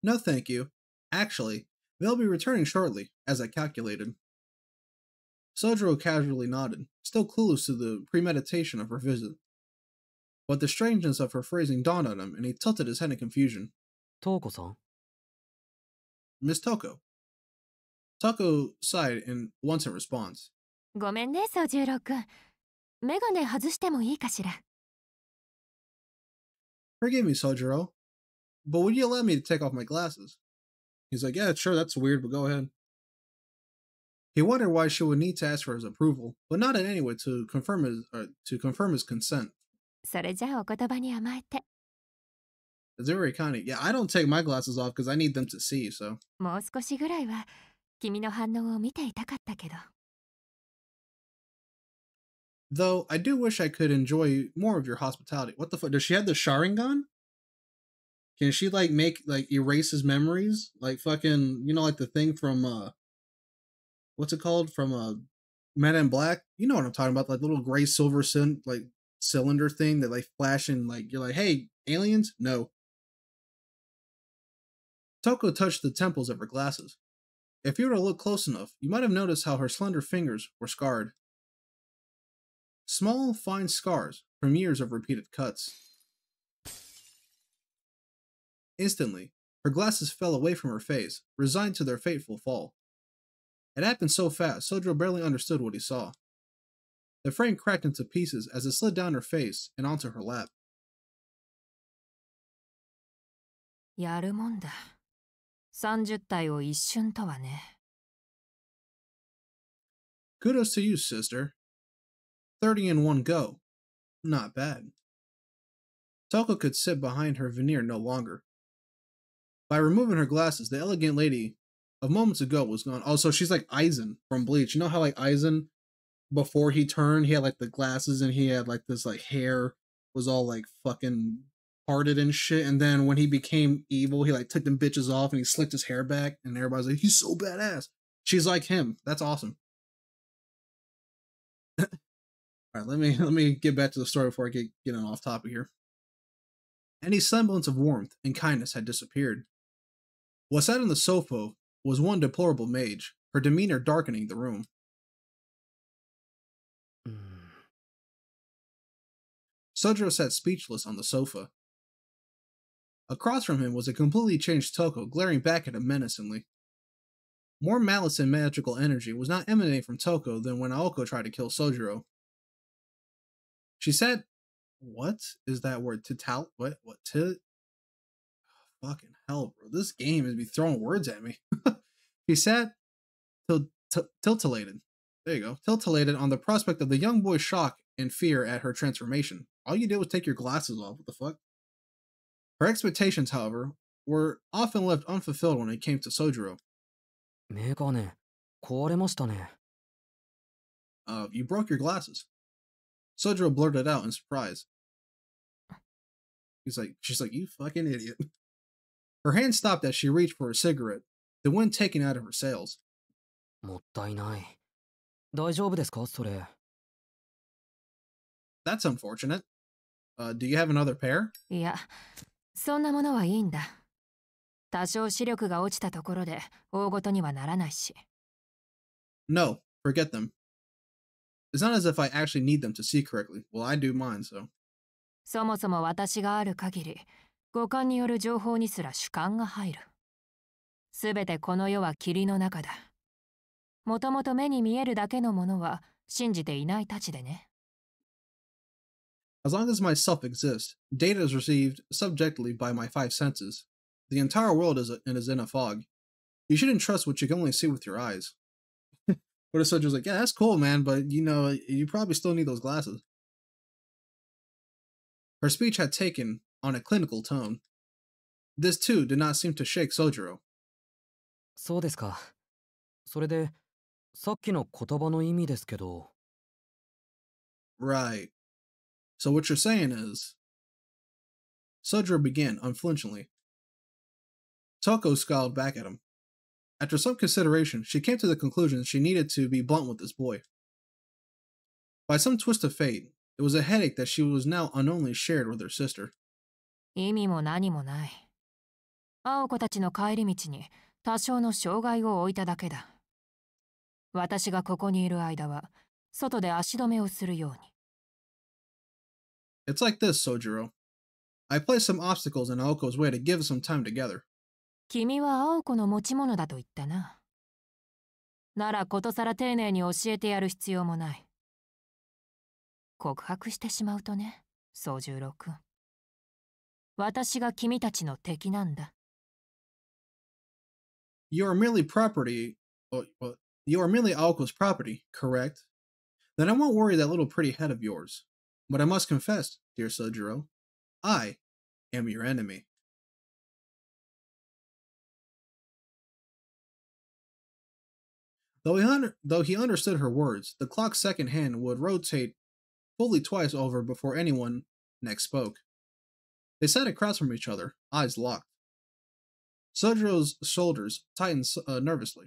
No, thank you. Actually, they'll be returning shortly, as I calculated. Sojiro casually nodded, still clueless to the premeditation of her visit. But the strangeness of her phrasing dawned on him, and he tilted his head in confusion. トウコさん Miss Toko. Toko sighed in once in response. ごめんね、宗十郎くん。メガネ外してもいいかしら。Forgive me, Sojiro, but would you allow me to take off my glasses? He's like, yeah, sure, that's weird, but go ahead. He wondered why she would need to ask for his approval, but not in any way to confirm his consent. それじゃあお言葉に甘えて。It's very kind of, yeah, I don't take my glasses off because I need them to see, so. もう少しぐらいは君の反応を見ていたかったけど。Though, I do wish I could enjoy more of your hospitality. What the fuck? Does she have the Sharingan? Can she, like, erase his memories? Like, fucking, you know, like the thing from, what's it called? From, Men in Black? You know what I'm talking about? Like, little gray silver cylinder thing that, like, flash and, like, you're like, hey, aliens? No. Toko touched the temples of her glasses. If you were to look close enough, you might have noticed how her slender fingers were scarred. Small, fine scars from years of repeated cuts. Instantly, her glasses fell away from her face, resigned to their fateful fall. It happened so fast, Sojiro barely understood what he saw. The frame cracked into pieces as it slid down her face and onto her lap. やるもんだ。30体を一瞬とはね。Kudos to you, sister. 30 in one go. Not bad. Toko could sit behind her veneer no longer. By removing her glasses, the elegant lady of moments ago was gone. Oh, so she's like Aizen from Bleach. You know how like Aizen, before he turned, he had like the glasses and he had like this like hair was all like fucking parted and shit. And then when he became evil, he like took them bitches off and he slicked his hair back and everybody's like, he's so badass. She's like him. That's awesome. All right, let me get back to the story before I get on off topic here. Any semblance of warmth and kindness had disappeared. What sat on the sofa was one deplorable mage, her demeanor darkening the room. Sojiro sat speechless on the sofa. Across from him was a completely changed Toko, glaring back at him menacingly. More malice and magical energy was not emanating from Toko than when Aoko tried to kill Sojiro. She said, what is that word? Fucking hell, bro. This game is be throwing words at me. She sat tiltilated. There you go. Tiltilated on the prospect of the young boy's shock and fear at her transformation. All you did was take your glasses off. What the fuck? Her expectations, however, were often left unfulfilled when it came to Sojiro. メガネ、壊れましたね。You broke your glasses. Sojiro blurted out in surprise. She's like, you fucking idiot. Her hand stopped as she reached for a cigarette, the wind taking out of her sails. もったいない。大丈夫ですか、それ。That's unfortunate. Do you have another pair? いや、そんなものはいいんだ。多少視力が落ちたところで大ごとにはならないし。No, forget them. It's not as if I actually need them to see correctly. Well, I do mine, so. そもそも私がある限り、五感による情報にすら主観が入る。すべてこの世は霧の中だ。もともと目に見えるだけのものは信じていないたちでね。As long as myself exists, data is received subjectively by my five senses. The entire world is in a fog. You shouldn't trust what you can only see with your eyes. But a soldier's like, yeah, that's cool, man, but you know, you probably still need those glasses. Her speech had taken on a clinical tone. This too did not seem to shake Sojiro. そうですか。それで、さっきの言葉の意味ですけど。Right. So what you're saying is... Sojiro began unflinchingly. Toko scowled back at him. After some consideration, she came to the conclusion she needed to be blunt with this boy. By some twist of fate, it was a headache that she was now unknowingly shared with her sister. 意味も何もない。青子たちの帰り道に多少の障害を置いただけだ。私がここにいる間は、外で足止めをするように。It's like this, Sojiro. I placed some obstacles in Aoko's way to give us some time together. 君は青子の持ち物だと言ったな。ならことさら丁寧に教えてやる必要もない。告白してしまうとね、宗十郎君。私が君たちの敵なんだ。You are merely you are merely Aoko's property, correct? Then I won't worry that little pretty head of yours. But I must confess, dear Sojiro, I am your enemy. Though he understood her words, the clock's second hand would rotate fully twice over before anyone next spoke. They sat across from each other, eyes locked. Sojiro's shoulders tightened nervously.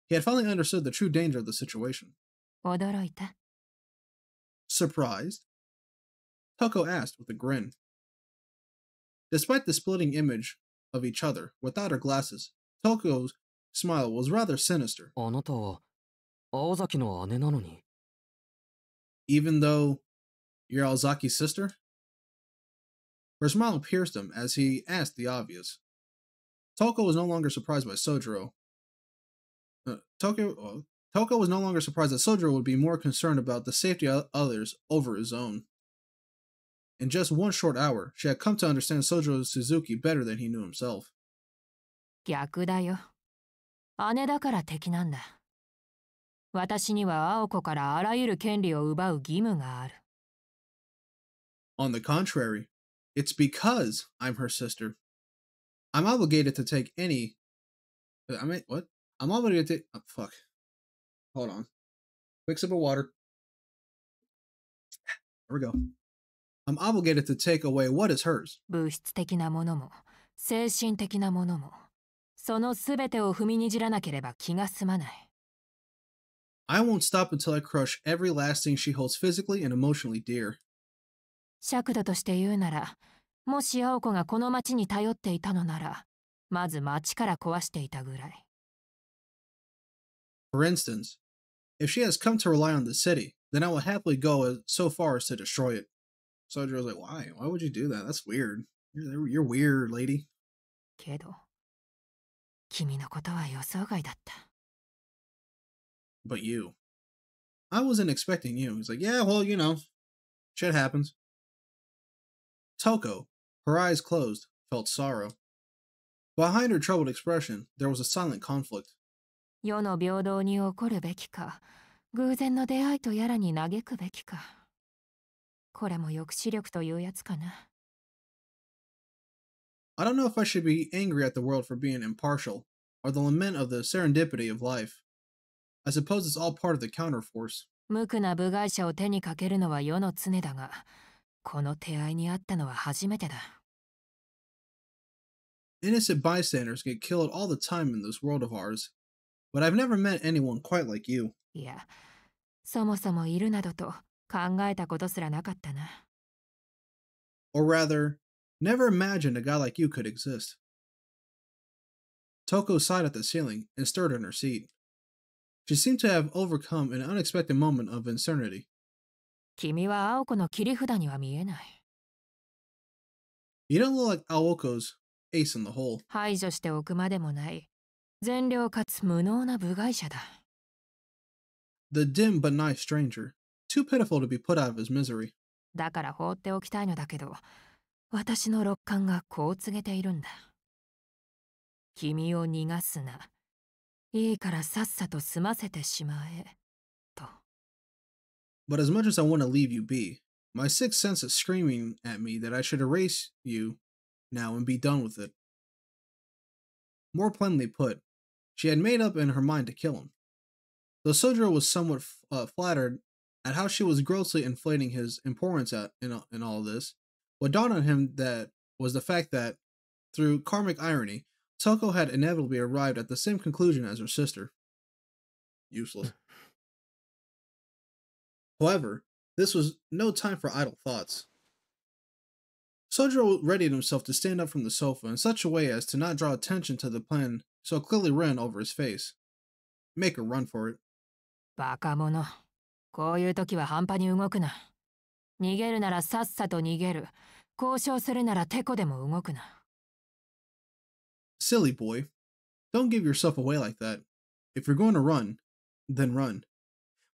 He had finally understood the true danger of the situation. 驚いた? Surprised? Toko asked with a grin. Despite the splitting image of each other, without her glasses, Toko's smile was rather sinister. あなたは青崎の姉なのに。Even though you're Aozaki's sister? Her smile pierced him as he asked the obvious. Toko was no longer surprised by Sojiro. Toko was no longer surprised that Sojiro would be more concerned about the safety of others over his own. In just one short hour, she had come to understand Sojiro Suzuki better than he knew himself. 逆だよ。姉だから敵なんだ。私には青子からあらゆる権利を奪う義務がある。On the contrary, it's because I'm her sister. I'm obligated to take any... what? I'm obligated to take... Oh, fuck. Hold on. Quick sip of water. There we go. I'm obligated to take away what is hers. 物質的なものも、精神的なものも、そのすべてを踏みにじらなければ気が済まない。I won't stop until I crush every last thing she holds physically and emotionally dear. 尺度として言うなら、もし青子がこの町に頼っていたのなら、まず町から壊していたぐらい。For instance, if she has come to rely on the city, then I will happily go so far as to destroy it. Sojiro's like, why? Why would you do that? That's weird. You're weird, lady. けど、君のことは予想外だった。But you. I wasn't expecting you. He's like, yeah, well, you know, shit happens. Toko, her eyes closed, felt sorrow. Behind her troubled expression, there was a silent conflict. 世の平等に起こるべきか、偶然の出会いとやらに嘆くべきか。これも抑止力というやつかな。I don't know if I should be angry at the world for being impartial, or the lament of the serendipity of life. I suppose it's all part of the counterforce. 無垢な部外者を手にかけるのは世の常だが、この手合いにあったのは初めてだ。Innocent bystanders get killed all the time in this world of ours, but I've never met anyone quite like you. いや、そもそもいるなどと考えたことすらなかったな。Or rather, never imagined a guy like you could exist. Toko sighed at the ceiling and stirred in her seat. She seemed to have overcome an unexpected moment of insanity. 君は青子の切り札には見えない。You don't look like Aoko's ace in the hole. 排除しておくまでもない。善良かつ無能な部外者だ。The dim but nice stranger, too pitiful to be put out of his misery. だから放っておきたいのだけど、私の六感がこう告げているんだ。君を逃がすな。いいからさっさと済ませてしまえ。と。But as much as I want to leave you be, my sixth sense is screaming at me that I should erase you now and be done with it. More plainly put, she had made up in her mind to kill him. Though Sojiro was somewhat flattered at how she was grossly inflating his importance in all this, what dawned on him that was the fact that, through karmic irony, Toko had inevitably arrived at the same conclusion as her sister. Useless. However, this was no time for idle thoughts. Sojiro readied himself to stand up from the sofa in such a way as to not draw attention to the plan so clearly written over his face. Make a run for it. バカ者。こういう時は半端に動くな。逃げるならさっさと逃げる。交渉するならテコでも動くな。Silly boy. Don't give yourself away like that. If you're going to run, then run.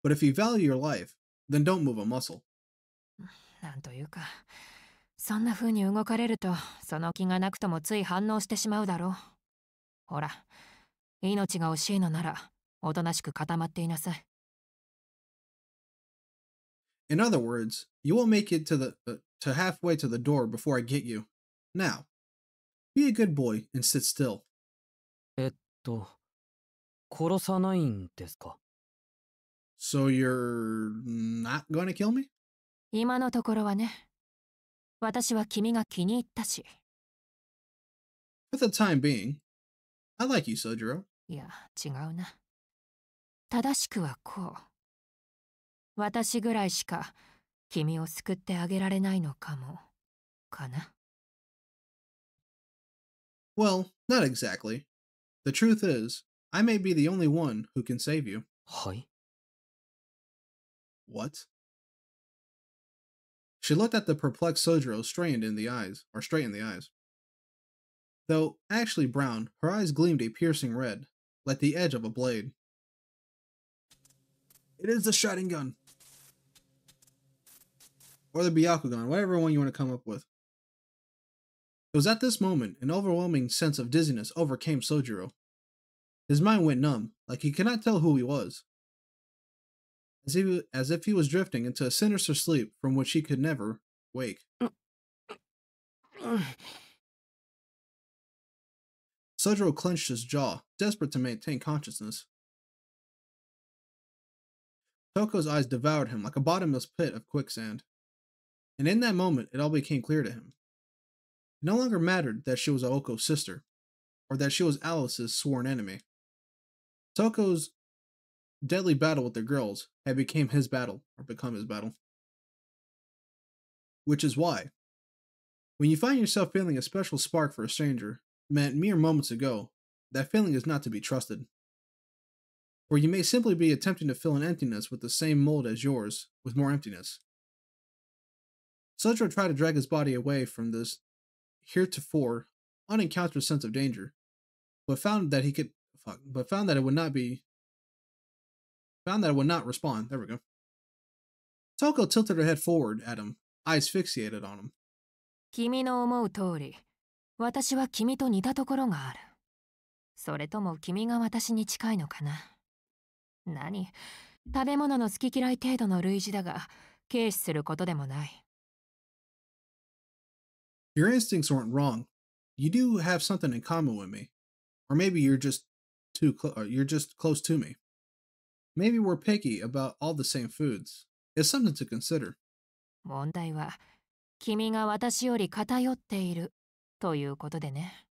But if you value your life, then don't move a muscle. なんというか、そんな風に動かれると、その気がなくともつい反応してしまうだろう。ほら、命が惜しいのなら、おとなしく固まっていなさい。In other words, you won't make it to halfway to the door before I get you. Now, be a good boy and sit still. 殺さないんですか? So you're not going to kill me? 今のところはね。私は君が気に入ったし。For the time being, I like you, Sojiro. いや、違うな。正しくはこう。私ぐらいしか君を救ってあげられないのかも、かな。Well, not exactly. The truth is, I may be the only one who can save you. はい。What? She looked at the perplexed Sojiro straight in the eyes. Though actually brown, her eyes gleamed a piercing red, like the edge of a blade. It is the Sharingan! Or the Byakugan, whatever one you want to come up with. It was at this moment an overwhelming sense of dizziness overcame Sojiro. His mind went numb, like he could not tell who he was. As if he was drifting into a sinister sleep from which he could never wake. Sojiro clenched his jaw, desperate to maintain consciousness. Toko's eyes devoured him like a bottomless pit of quicksand. And in that moment, it all became clear to him. It no longer mattered that she was Aoko's sister, or that she was Alice's sworn enemy. Toko's deadly battle with the girls had become his battle. Which is why, when you find yourself feeling a special spark for a stranger, meant mere moments ago, that feeling is not to be trusted. Or you may simply be attempting to fill an emptiness with the same mold as yours, with more emptiness. Sojiro tried to drag his body away from this heretofore unencountered sense of danger, but found that it would not respond. There we go. Toko tilted her head forward at him, eyes fixated on him. 君の思う通り、私は君と似たところがある。それとも君が私に近いのかな。何？食べ物の好き嫌い程度の類似だが、軽視することでもない。Your instincts weren't wrong. You do have something in common with me. Or maybe you're just close to me. Maybe we're picky about all the same foods. It's something to consider. 問題は、君が私より偏っているということでね。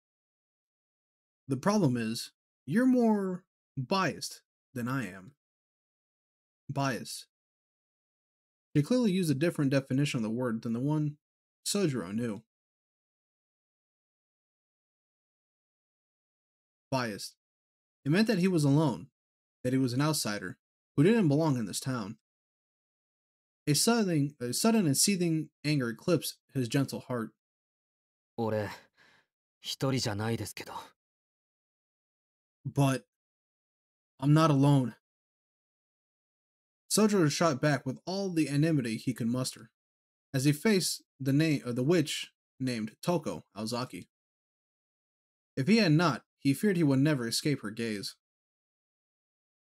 The problem is, you're more biased than I am. Biased. She clearly used a different definition of the word than the one Sojiro knew. Biased. It meant that he was alone, that he was an outsider, who didn't belong in this town. A sudden and seething anger eclipsed his gentle heart. 俺、一人じゃないですけど。But I'm not alone. Sojiro shot back with all the enmity he could muster, as he faced the witch named Toko Aozaki. If he had not, he feared he would never escape her gaze.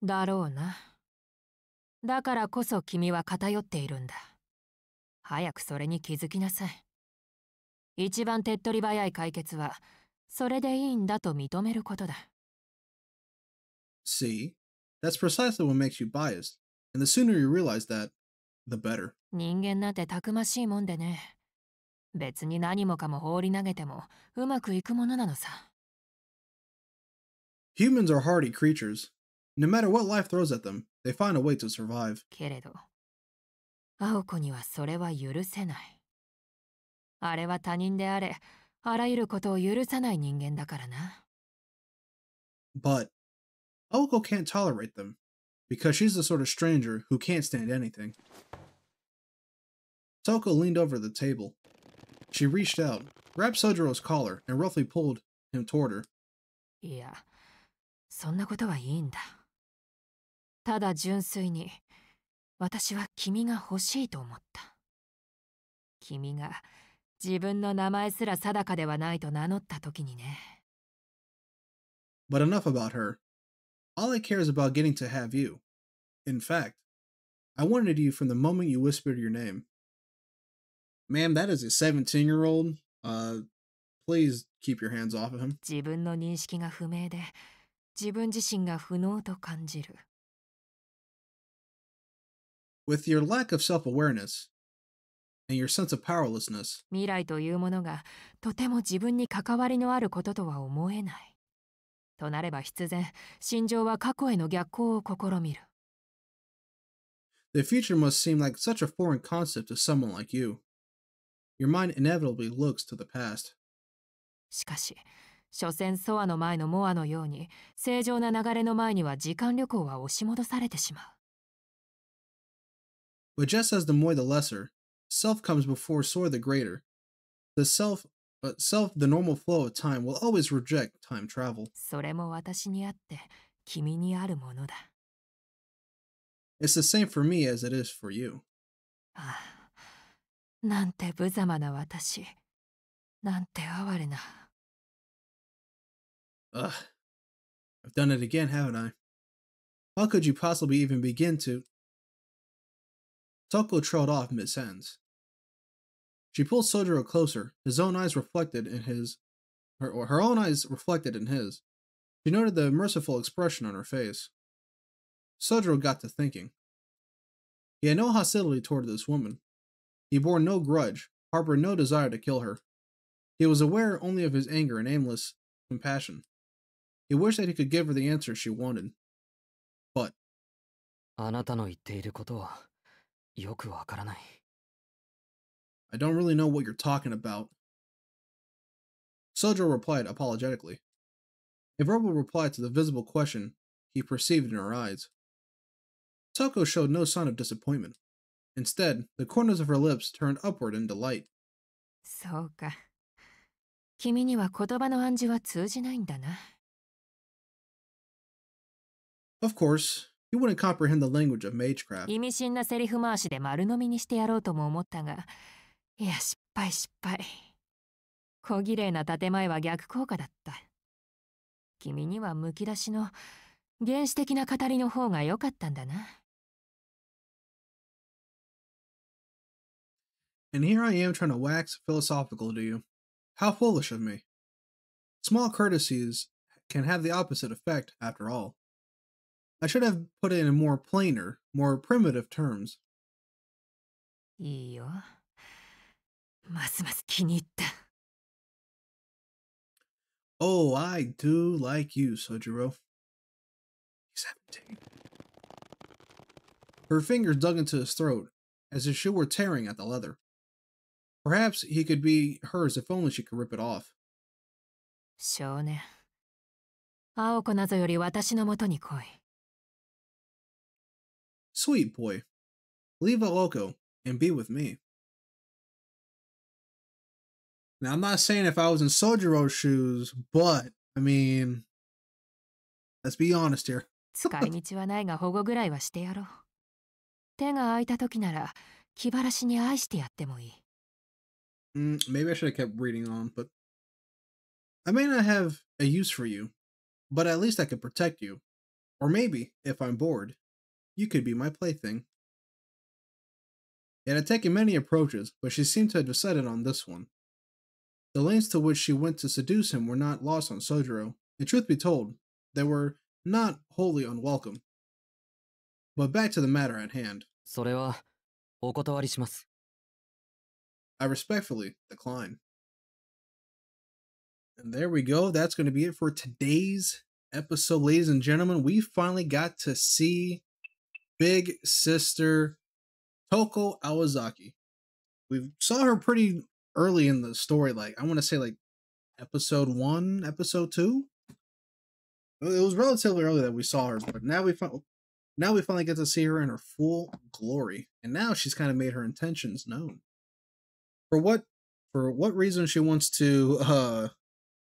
だろうな。だからこそ君は偏っているんだ。早くそれに気づきなさい。一番手っ取り早い解決は、それでいいんだと認めることだ。See, that's precisely what makes you biased, and the sooner you realize that, the better. 人間なんてたくましいもんでね。別に何もかも放り投げてもうまくいくものなのさ。Humans are hardy creatures. No matter what life throws at them, they find a way to survive. けれど、青子にはそれは許せない。あれは他人であれ、あらゆることを許さない人間だからな。But Aoko can't tolerate them, because she's the sort of stranger who can't stand anything. Toko leaned over the table. She reached out, grabbed Sojiro's collar, and roughly pulled him toward her. いや、そんなことはいいんだ。ただ純粋に、私は君が欲しいと思った。君が自分の名前すら定かではないと名乗った時にね。But enough about her. All I care is about getting to have you. In fact, I wanted you from the moment you whispered your name. Ma'am, that is a 17-year-old. Please keep your hands off of him. 自分の認識が不明で、自分自身が不能と感じる。With your lack of self-awareness and your sense of powerlessness, 未来というものがとても自分に関わりのあることとは思えない。となれば必然、心情は過去への逆行を試みる。the future must seem like such a foreign concept to someone like you. Your mind inevitably looks to the past. しかし、所詮ソアの前のモアのように、正常な流れの前には時間旅行は押し戻されてしまう。But just as the Moi the Lesser, self comes before soar the greater. The normal flow of time will always reject time travel. それも私にあって君にあるものだ。 It's the same for me as it is for you. ああ、なんて無様な私。なんて哀れな。 Ugh. I've done it again, haven't I? How could you possibly even begin to... Toko trailed off mid-sentence. She pulled Sojiro closer, his own eyes reflected in his... Her own eyes reflected in his. She noted the merciful expression on her face. Sojiro got to thinking. He had no hostility toward this woman. He bore no grudge, harbored no desire to kill her. He was aware only of his anger and aimless compassion. He wished that he could give her the answer she wanted. But... あなたの言っていることはよくわからない。 I don't really know what you're talking about. Sojiro replied apologetically. A verbal reply to the visible question he perceived in her eyes. Toko showed no sign of disappointment. Instead, the corners of her lips turned upward in delight. そうか。君には言葉の暗示は通じないんだな。 Of course, you wouldn't comprehend the language of magecraft. 意味深なセリフ回しで丸飲みにしてやろうとも思ったが、いや失敗。小綺麗な建前は逆効果だった。君にはむき出しの原始的な語りの方が良かったんだな。 And here I am trying to wax philosophical to you. How foolish of me. Small courtesies can have the opposite effect, after all. I should have put it in more plainer, more primitive terms. いいよ。ますます気に入った。 Oh, I do like you, Sojiro. He's 17. Her fingers dug into his throat, as if she were tearing at the leather. Perhaps he could be hers if only she could rip it off. 少年。青子なぞより私のもとに来い。 Sweet boy, leave Aoko and be with me. Now, I'm not saying if I was in Sojiro's shoes, but, I mean, let's be honest here. 使い道はないが保護ぐらいはしてやろう。手が空いた時なら気晴らしに愛してやってもいい。 Maybe I should have kept reading on, but I may not have a use for you, but at least I could protect you. Or maybe, if I'm bored, you could be my plaything. It had taken many approaches, but she seemed to have decided on this one. The lengths to which she went to seduce him were not lost on Sojiro, and truth be told, they were not wholly unwelcome. But back to the matter at hand. それはお断りします。 I respectfully decline. And there we go. That's going to be it for today's episode, ladies and gentlemen. We finally got to see Big Sister Toko Awazaki. We saw her pretty early in the story, like I want to say like episode 1, episode 2. It was relatively early that we saw her, but now we finally get to see her in her full glory, and now she's kind of made her intentions known. For what reason she wants to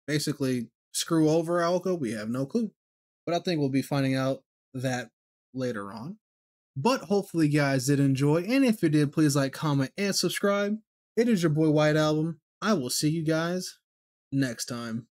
basically screw over Aoko, we have no clue, but I think we'll be finding out that later on. But hopefully you guys did enjoy, and if you did, please like, comment, and subscribe. It is your boy White Album. I will see you guys next time.